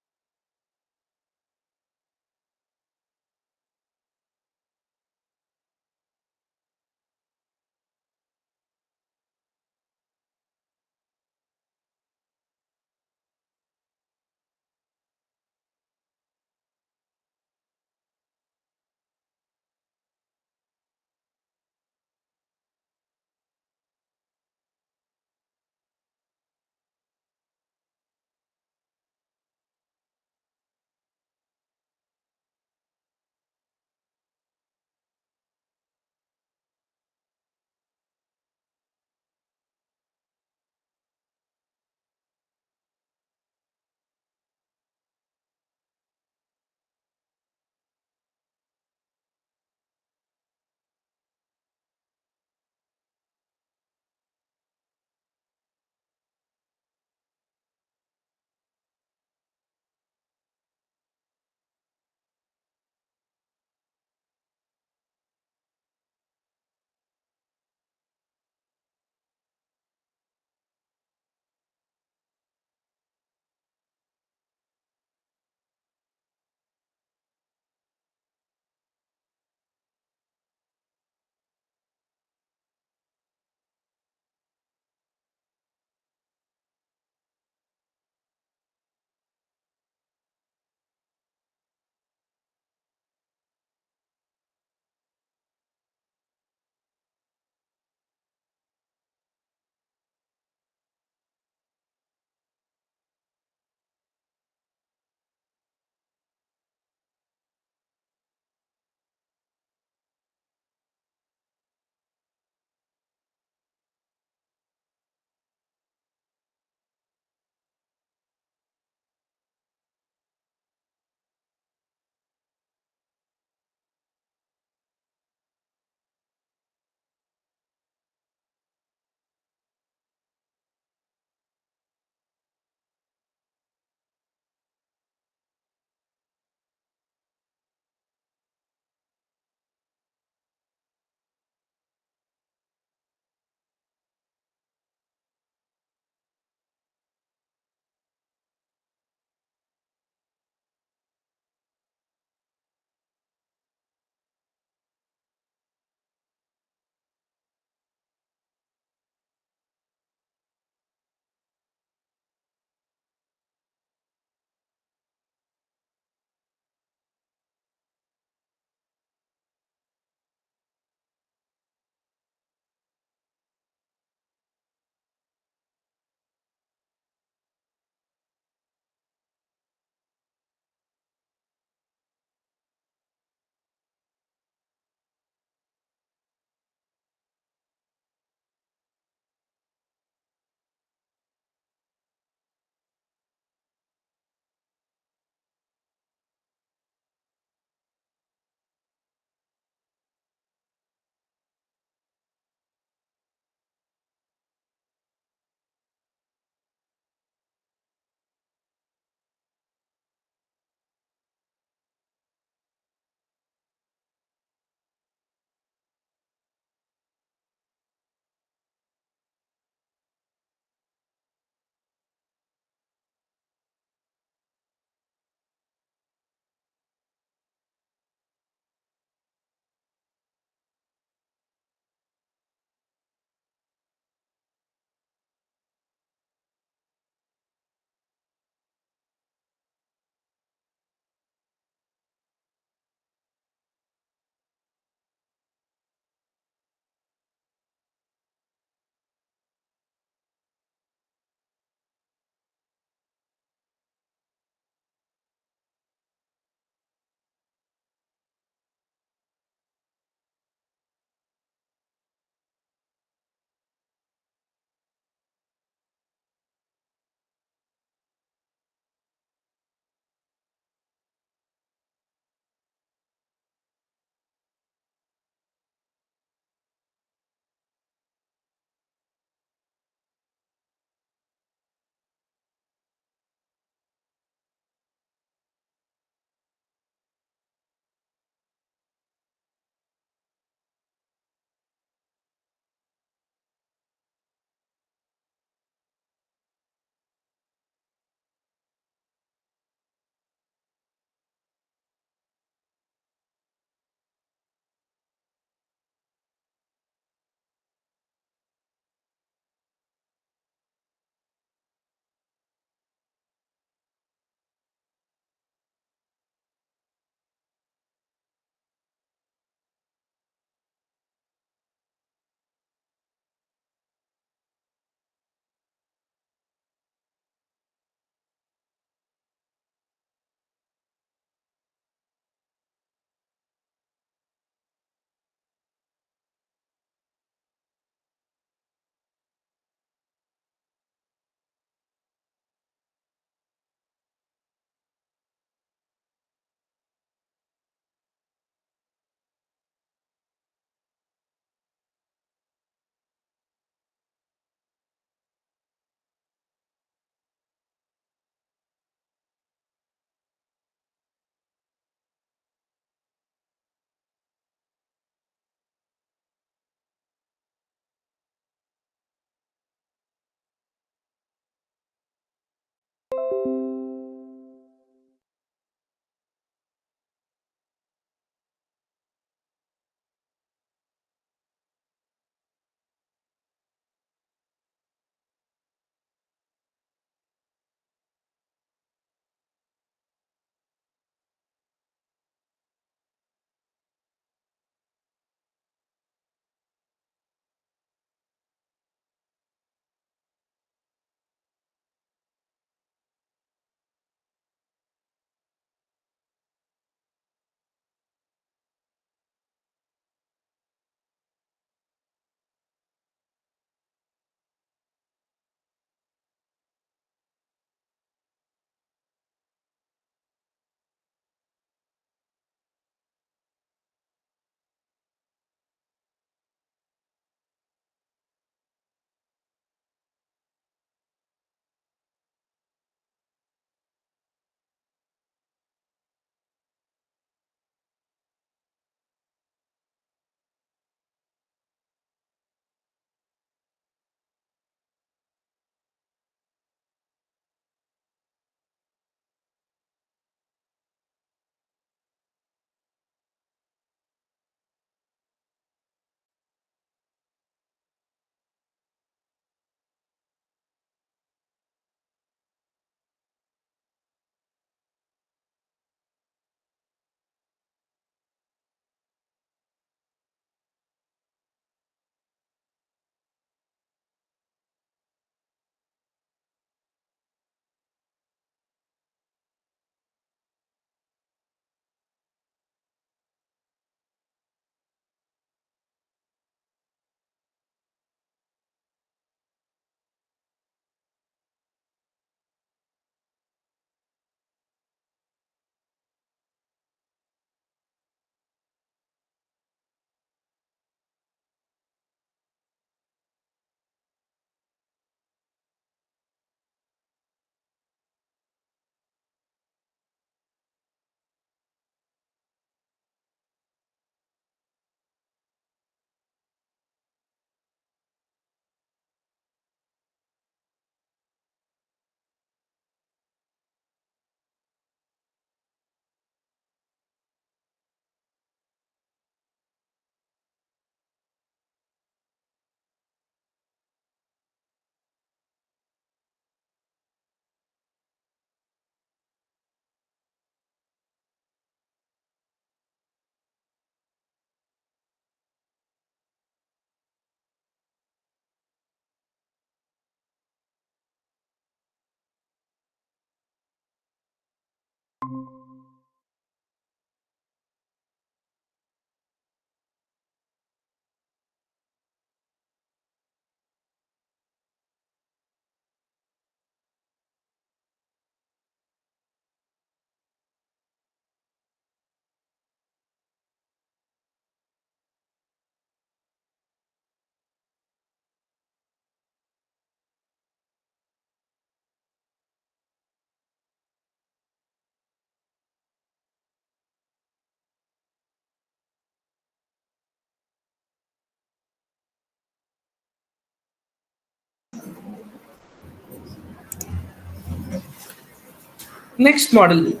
Next model,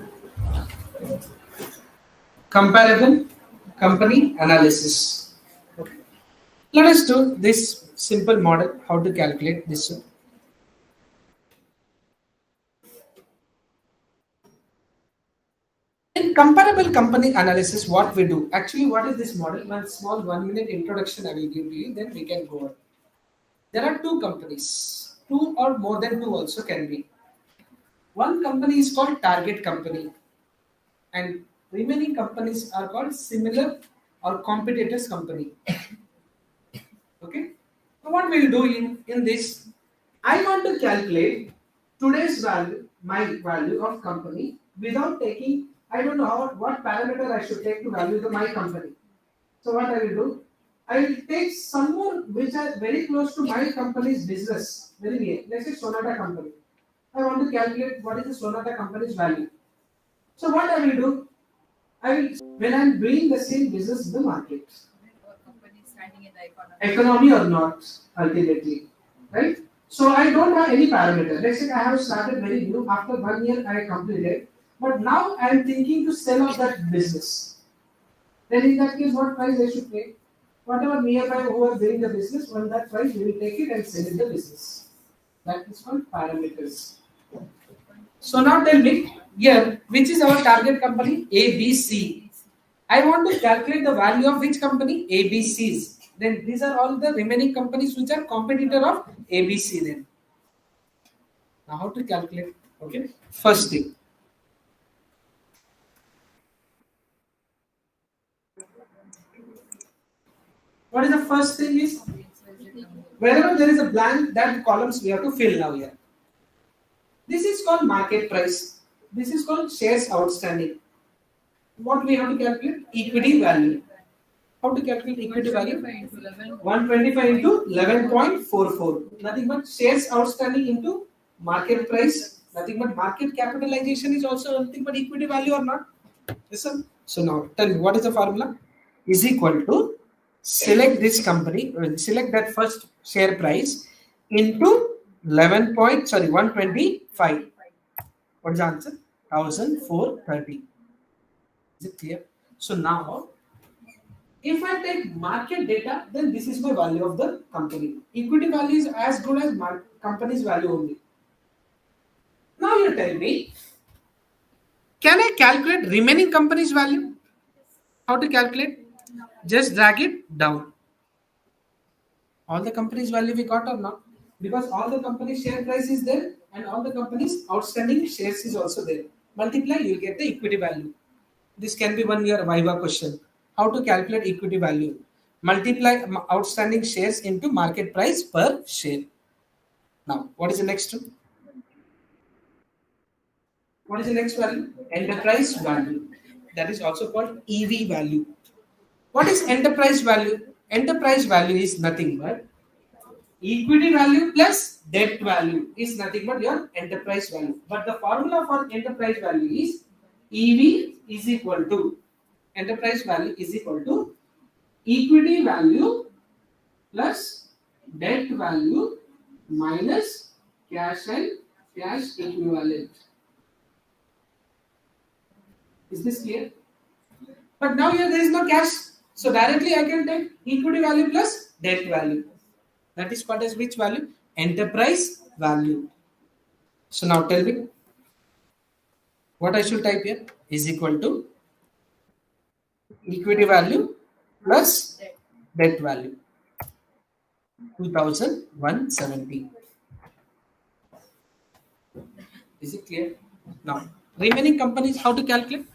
comparable company analysis. Okay. Let us do this simple model, how to calculate this one. In comparable company analysis, what we do, actually, what is this model? One small 1 minute introduction I will give to you, then we can go on. There are two companies, two or more than two also can be. One company is called target company, and remaining companies are called similar or competitors company. Okay. So what we'll do in this, I want to calculate today's value, my value of company without taking, I don't know what parameter I should take to value my company. So what I will do, I will take some more which are very close to my company's business, very near. Let's say Sonata company. I want to calculate what is the Sonata company's value. So what I will do, I will, when I am doing the same business in the market, economy or not, ultimately, right? So I don't have any parameter. Let's say I have started very new. After 1 year, I completed, but now I am thinking to sell off that business. Then in that case, what price I should pay? Whatever nearby who are doing the business, on that price we will take it and sell it the business. That is called parameters. So now tell me here, which is our target company? ABC. I want to calculate the value of which company? ABC's. Then these are all the remaining companies which are competitor of ABC then. Now how to calculate? Okay. First thing. What is the first thing is? Wherever there is a blank, that columns we have to fill now here. This is called market price. This is called shares outstanding. What we have to calculate? Equity value. How to calculate equity value? 125 into 11.44. Nothing but shares outstanding into market price. Nothing but market capitalization is also nothing but equity value or not? Listen. So now tell me what is the formula? Is equal to select this company, select that first share price into 125. What is the answer? 1430. Is it clear? So now, if I take market data, then this is my value of the company. Equity value is as good as company's value only. Now you tell me, can I calculate remaining company's value? How to calculate? Just drag it down. All the company's value we got or not? Because all the company's share price is there and all the company's outstanding shares is also there. Multiply, you will get the equity value. This can be one year Viva question. How to calculate equity value? Multiply outstanding shares into market price per share. Now, what is the next one? What is the next value? Enterprise value. That is also called EV value. What is enterprise value? Enterprise value is nothing but equity value plus debt value is nothing but your enterprise value. But the formula for enterprise value is EV is equal to enterprise value is equal to equity value plus debt value minus cash and cash equivalent. Is this clear? But now here there is no cash. So directly I can take equity value plus debt value. That is called as which value? Enterprise value. So now tell me what I should type here is equal to equity value plus debt value 2170. Is it clear? Now Remaining companies, how to calculate?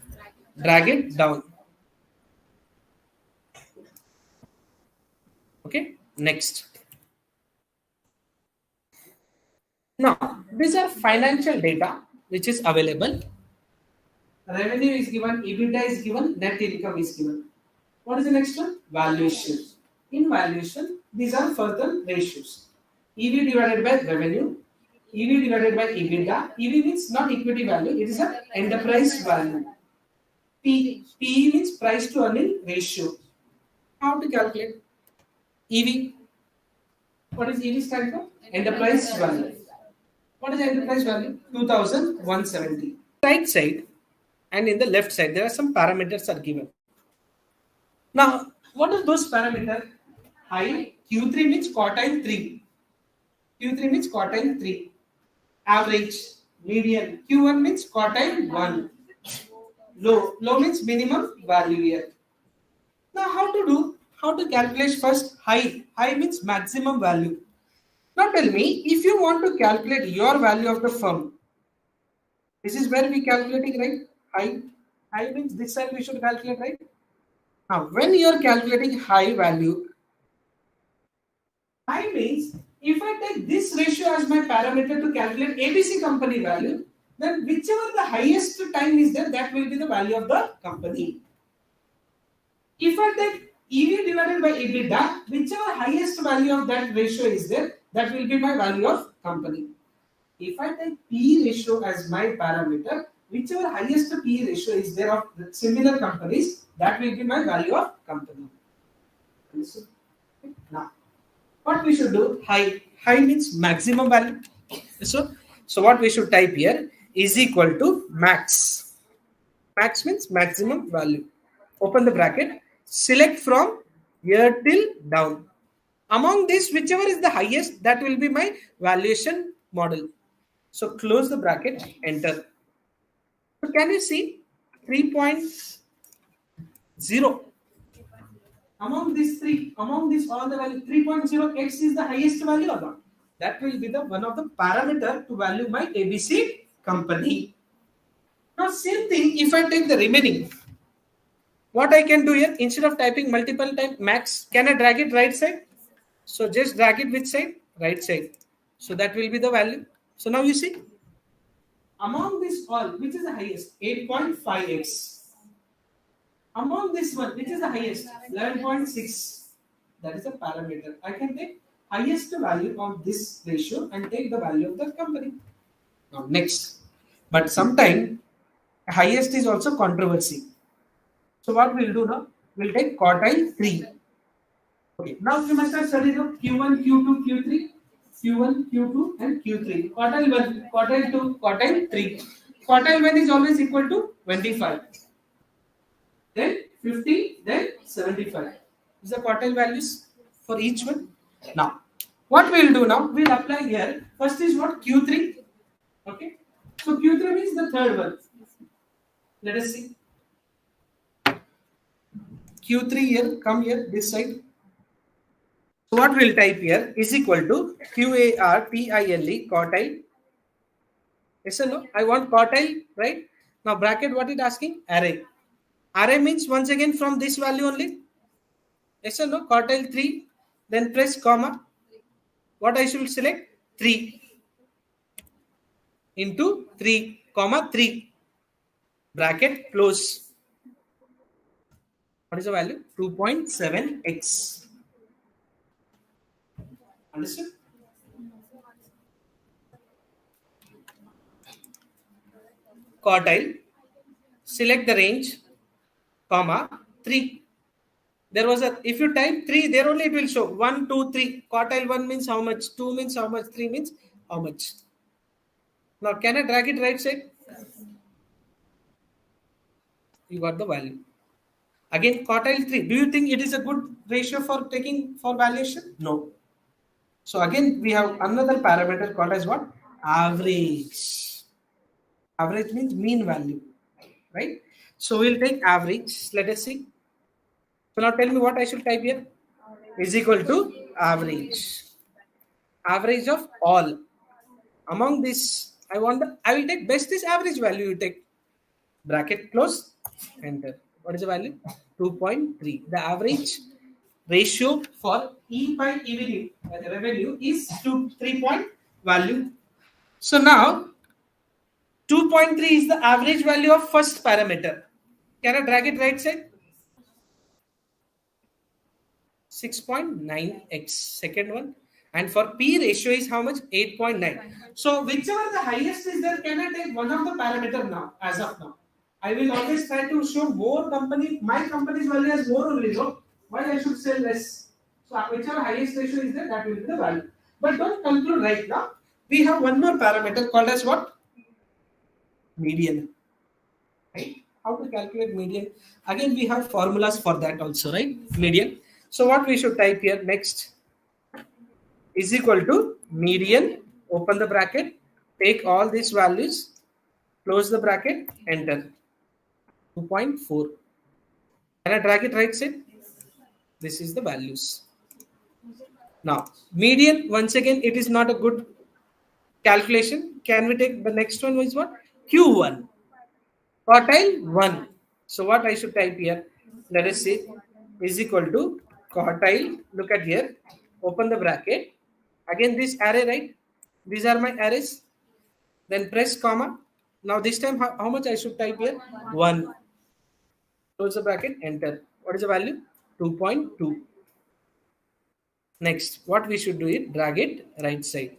Drag it down. Okay, next. Now, these are financial data which is available. Revenue is given, EBITDA is given, net income is given. What is the next one? Valuation. In valuation, these are further ratios. EV divided by revenue, EV divided by EBITDA. EV means not equity value, it is an enterprise value. PE means price to earning ratio. How to calculate? EV. What is EV stand for? Enterprise value. What is the enterprise value? 2170. Right side and in the left side, there are some parameters are given. Now, what are those parameters? High, Q3 means quartile 3. Q3 means quartile 3. Average, median. Q1 means quartile 1. Low means minimum value here. Now, how to calculate first high? High means maximum value. Now tell me, if you want to calculate your value of the firm, this is where we calculating, right? High means this side we should calculate, right? Now, when you are calculating high value, high means if I take this ratio as my parameter to calculate ABC company value, then whichever the highest time is there, that will be the value of the company. If I take EV divided by EBITDA, whichever highest value of that ratio is there, that will be my value of company. If I take P ratio as my parameter, whichever highest P ratio is there of similar companies, that will be my value of company. Now, what we should do? High. High means maximum value. So what we should type here is equal to max. Max means maximum value. Open the bracket. Select from here till down. Among this, whichever is the highest, that will be my valuation model. So close the bracket, enter. So can you see 3.0? Among these all the value, 3.0x is the highest value or not? That will be the one of the parameter to value my ABC company. Now same thing, if I take the remaining, what I can do here, instead of typing multiple times max, can I drag it right side? So just drag it which side? Right side. So that will be the value. So now you see, among this all, which is the highest? 8.5x. Among this one, which is the highest? 11.6. That is a parameter. I can take highest value of this ratio and take the value of the company. Now next. But sometimes highest is also controversy. So what we'll do now? We'll take quartile 3. Okay. Now you must have studied Q1, Q2, Q3. Q1, Q2 and Q3. Quartile 1, quartile 2, quartile 3. Quartile 1 is always equal to 25. Then 50, then 75. These are quartile values for each one. Now, what we will do now? We will apply here. First is what? Q3. Okay. So Q3 means the third one. Let us see. Q3 here, come here, this side. So what we'll type here is equal to QARTILE, quartile. Yes or no? I want quartile, right? Now bracket, what it asking? Array. Array means once again from this value only. Yes or no? Quartile 3. Then press comma. What I should select? 3 into 3, comma 3. Bracket close. What is the value? 2.7x. Understood? Quartile. Select the range, comma 3. There was a, if you type 3, there only it will show 1, 2, 3. Quartile 1 means how much, 2 means how much, 3 means how much. Now can I drag it right side? You got the value. Again, quartile 3. Do you think it is a good ratio for taking for valuation? No. So again, we have another parameter called as what? Average. Average means mean value, right? So we'll take average. Let us see. So now tell me what I should type here. Is equal to average. Average of all. Among this, I will take best is average value you take. Bracket close, enter. What is the value? 2.3. The average ratio for E by EV revenue is 3 point value. So now 2.3 is the average value of first parameter. Can I drag it right side? 6.9x, second one. And for P ratio is how much? 8.9. So whichever the highest is there, can I take one of the parameter now, as of now? I will always try to show more company, my company's value has more only, no? Why I should say less? So whichever highest ratio is there, that will be the value. But don't conclude right now. We have one more parameter called as what? Median. Right? How to calculate median? Again, we have formulas for that also, right? Median. So what we should type here next is equal to median, open the bracket, take all these values, close the bracket, enter. 2.4. Can I drag it right side? This is the values. Now, median, once again, it is not a good calculation. Can we take the next one is what? Q1. Quartile 1. So what I should type here? Let us see. Is equal to quartile. Look at here. Open the bracket. Again, this array, right? These are my arrays. Then press comma. Now this time, how much I should type here? 1. Close the bracket. Enter. What is the value? 2.2. Next, what we should do is drag it right side.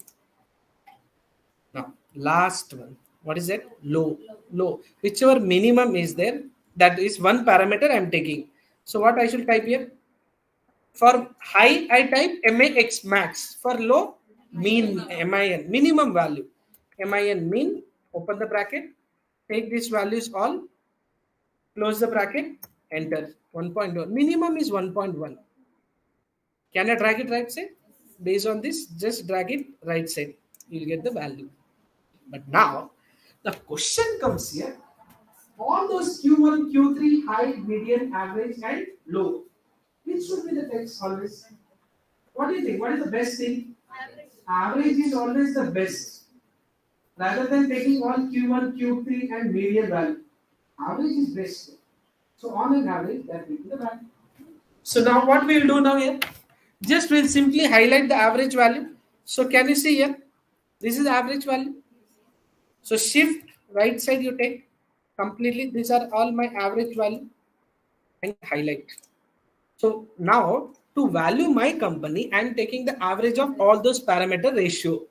Now, last one. What is that? Low. Low. Whichever minimum is there, that is one parameter I am taking. So what I should type here? For high, I type max max. For low, mean min, minimum value. Min mean, open the bracket, take these values all, close the bracket, enter. 1.1. Minimum is 1.1. Can I drag it right side? Based on this, just drag it right side. You'll get the value. But now, the question comes here. All those Q1, Q3, high, median, average, and low. Which should be the text always? What do you think? What is the best thing? Average is always the best. Rather than taking all Q1, Q3, and median value. Average is best. So on an average, that will be the value. So now what we will do now here? Just we'll simply highlight the average value. So can you see here? This is average value. So shift right side you take completely. These are all my average value and highlight. So now to value my company, I am taking the average of all those parameter ratio.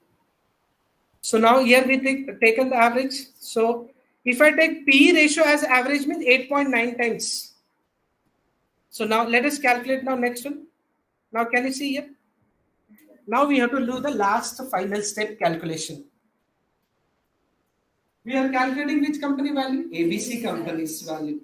So now here we taken the average. So if I take P ratio as average means 8.9 times. So now let us calculate now next one. Now can you see here? Now we have to do the last final step calculation. We are calculating which company value? ABC company's value.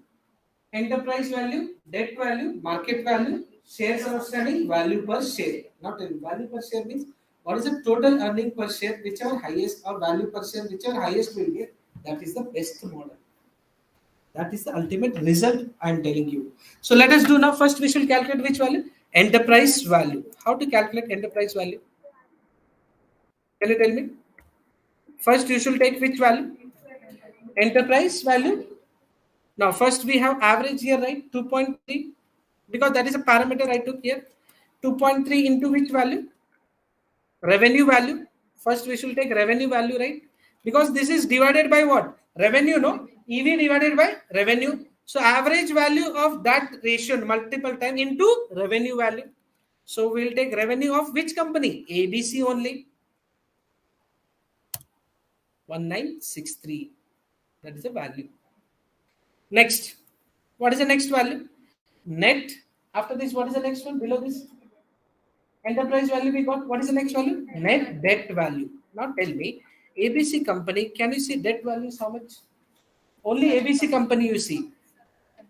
Enterprise value, debt value, market value, shares outstanding, value per share. Not value per share means what is the total earning per share, whichever highest, or value per share, whichever highest will get, that is the best model. That is the ultimate result I am telling you. So let us do now. First we should calculate which value? Enterprise value. How to calculate enterprise value? Can you tell me? First you should take which value? Enterprise value. Now first we have average here, right? 2.3, because that is a parameter I took here. 2.3 into which value? Revenue value. First we should take revenue value, right? Because this is divided by what? Revenue, no? EV divided by revenue. So average value of that ratio multiple time into revenue value. So we'll take revenue of which company? ABC only. 1963. That is the value. Next. What is the next value? Net. After this, what is the next one? Below this. Enterprise value we got. What is the next value? Net debt value. Now tell me, ABC company, can you see debt value is how much? Only ABC company you see.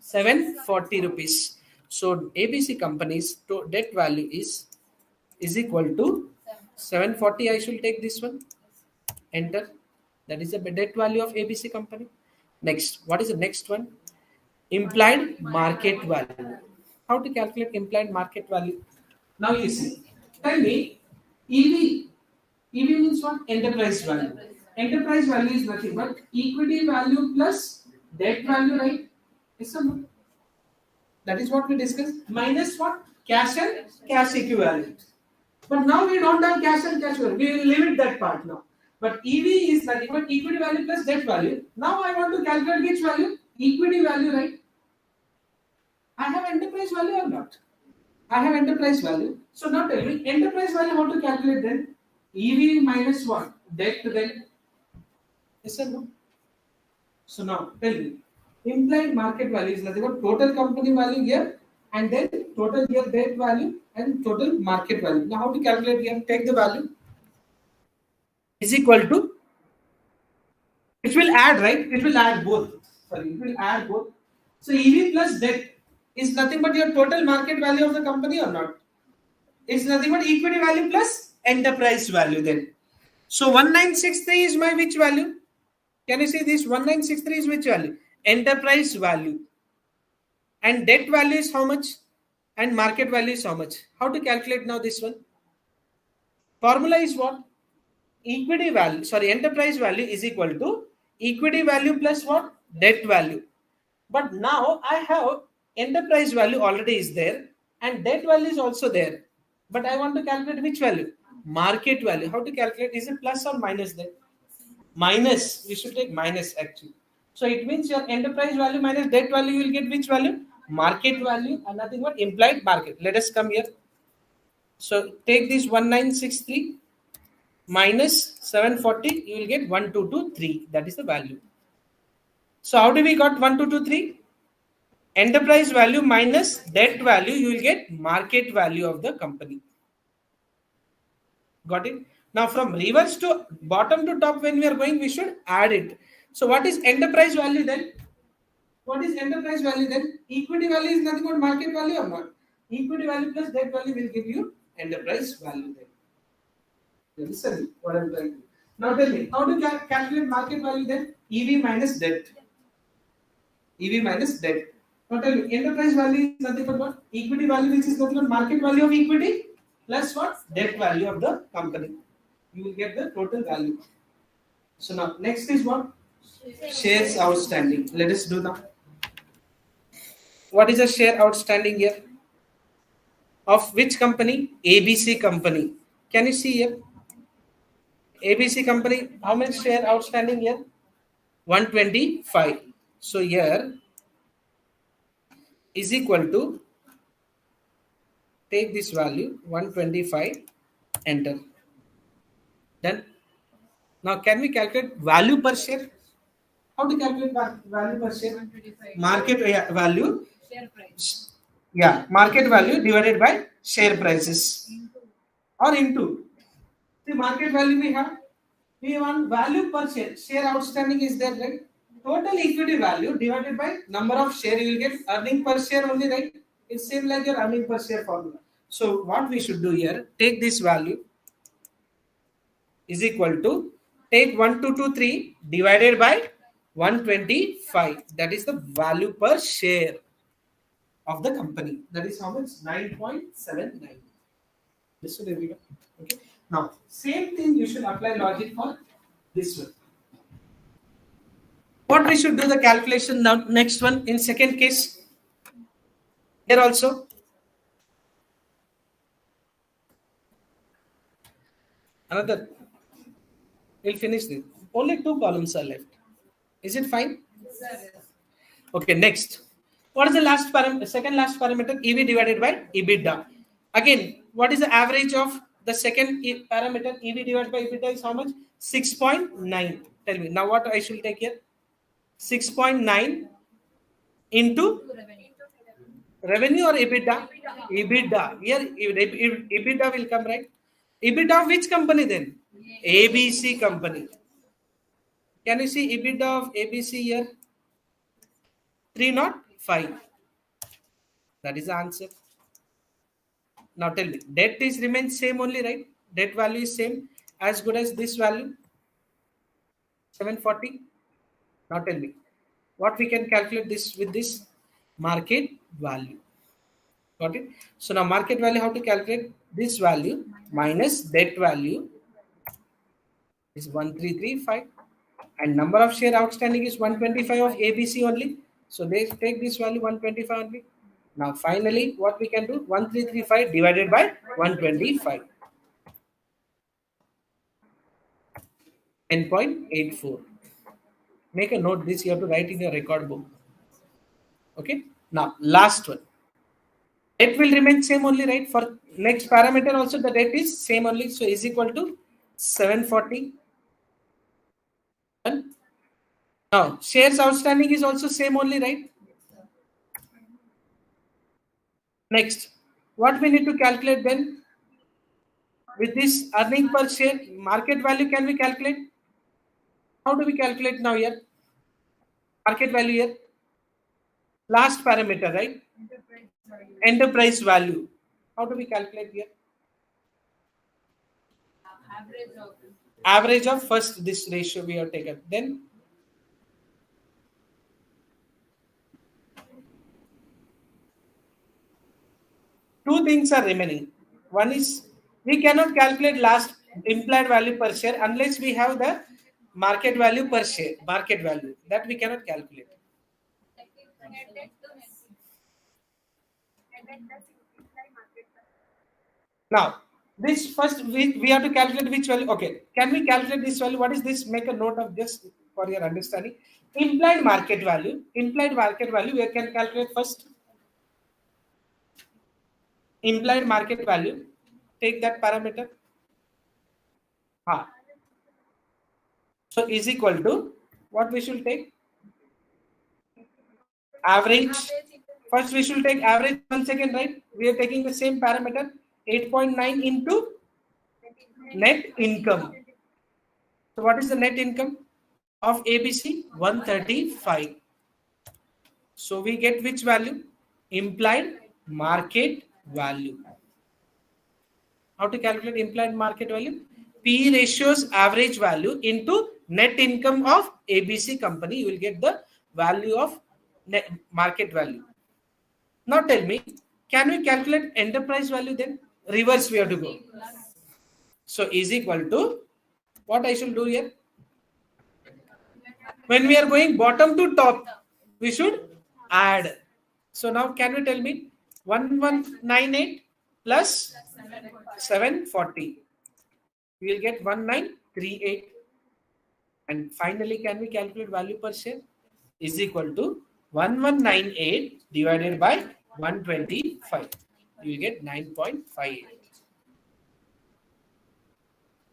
740 rupees. So ABC company's debt value is equal to 740. I should take this one. Enter. That is the debt value of ABC company. Next. What is the next one? Implied market value. How to calculate implied market value? Now you see. Tell me, EV means what? Enterprise value. Enterprise value is nothing but equity value plus Debt value, right? Yes or no? That is what we discussed. Minus what? Cash and cash equivalent. But now we don't have cash and cash equivalent. We will limit that part now. But EV is nothing but equity value plus debt value. Now I want to calculate which value? Equity value, right? I have enterprise value or not? I have enterprise value. So now tell me, enterprise value how to calculate then? EV minus what? Debt then? Yes or no? So now tell me, implied market value is nothing but total company value here and then total here debt value and total market value. Now how to calculate here? Take the value is equal to, it will add, right? It will add both. Sorry, it will add both. So EV plus debt is nothing but your total market value of the company or not? It's nothing but equity value plus enterprise value then. So 1963 is my which value? Can you see this? 1963 is which value? Enterprise value. And debt value is how much? And market value is how much? How to calculate now this one? Formula is what? Equity value, enterprise value is equal to equity value plus what? Debt value. But now I have enterprise value already is there and debt value is also there. But I want to calculate which value? Market value. How to calculate? Is it plus or minus then? Minus. We should take minus actually. So it means your enterprise value minus debt value, you will get which value? Market value and nothing but implied market. Let us come here. So take this 1963 minus 740, you will get 1223. That is the value. So how do we got 1223? Enterprise value minus debt value, you will get market value of the company. Got it? Now from reverse to bottom to top when we are going, we should add it. So what is enterprise value then? What is enterprise value then? Equity value is nothing but market value or not? Equity value plus debt value will give you enterprise value then. You understand what I'm trying to do? Now tell me, how to calculate market value then? EV minus debt. EV minus debt. Now tell me, enterprise value is nothing but what? Equity value, which is nothing but market value of equity plus what? Debt value of the company. You will get the total value. So now next is what? Shares outstanding. Let us do now. What is the share outstanding here? Of which company? ABC company. Can you see here? ABC company, how much share outstanding here? 125. So here is equal to, take this value 125, enter. Done. Now can we calculate value per share? How to calculate value per share? Market value. Share price. Yeah, market value divided by share prices. Or into. The market value we want value per share. Share outstanding is there, right? Total equity value divided by number of share, you will get earning per share only, right? It's same like your earning per share formula. So what we should do here, take this value is equal to, take 1223 divided by 125. That is the value per share of the company. That is how much? 9.79. This should be okay. Now, same thing you should apply logic for this one. What we should do the calculation now, next one in second case. Here also. Another. We'll finish this. Only 2 columns are left. Is it fine? Okay, next. What is the last parameter? Second last parameter, EV divided by EBITDA. Again, what is the average of the second parameter? EV divided by EBITDA is how much? 6.9. Tell me. Now what I should take here? 6.9 into revenue or EBITDA? EBITDA. Here EBITDA will come, right? EBITDA of which company then? ABC company. Can you see EBITDA of ABC here? 305. That is the answer. Now tell me, debt is remains same only, right? Debt value is same, as good as this value, 740. Now tell me, what we can calculate this with this? Market value. Got it? So now market value, how to calculate? This value minus debt value is 1335 and number of share outstanding is 125 of ABC only. So they take this value 125 only. Now finally, what we can do? 1335 divided by 125. 10.84. Make a note this, you have to write in your record book. Okay. Now last one. Debt will remain same only, right? For next parameter also the debt is same only. So is equal to 740. Now shares outstanding is also same only, right? Next, what we need to calculate then? With this earning per share, market value can we calculate? How do we calculate now here? Market value here. Last parameter, right? Enterprise value. How do we calculate here? Average of first this ratio we have taken. Then two things are remaining. One is we cannot calculate last implied value per share unless we have the market value per share. Market value that we cannot calculate. Now this first we have to calculate which value. Okay, can we calculate this value? What is this? Make a note of this for your understanding. Implied market value. Implied market value we can calculate first. Implied market value. Take that parameter. So is equal to what we should take? Average. First we should take average once again, right? We are taking the same parameter. 8.9 into net income. So what is the net income of ABC? 135. So we get which value? Implied market value. How to calculate implied market value? P ratios average value into net income of ABC company. You will get the value of net market value. Now tell me, can we calculate enterprise value then? Reverse we have to go. So is equal to what I should do here? When we are going bottom to top, we should add. So now can you tell me 1198 plus 740? We will get 1938. And finally, can we calculate value per share? Is equal to 1198 divided by 125. You will get 9.58.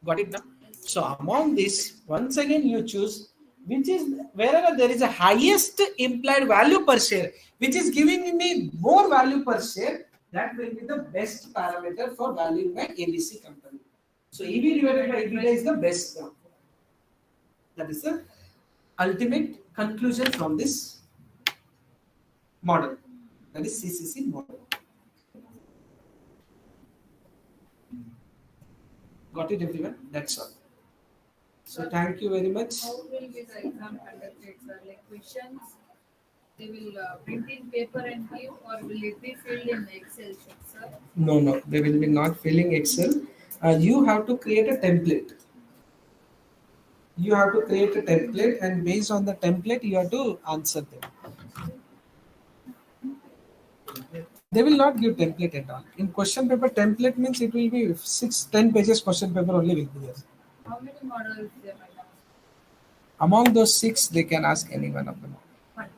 Got it now? So among this, once again you choose which is wherever there is a highest implied value per share, which is giving me more value per share, that will be the best parameter for valuing my ABC company. So EV divided by EBITDA is the best one. That is the ultimate conclusion from this model. That is CCC model. Got it, everyone? That's all. So thank you very much. How will be the exam conducted, sir? Like questions, they will print in paper and give, or will it be filled in Excel sheet, sir? No, they will be not filling Excel. You have to create a template. You have to create a template, and based on the template, you have to answer them. They will not give template at all. In question paper, template means it will be 6-10 pages question paper only will be there. How many models they might ask? Among those 6, they can ask any one of them. Fine.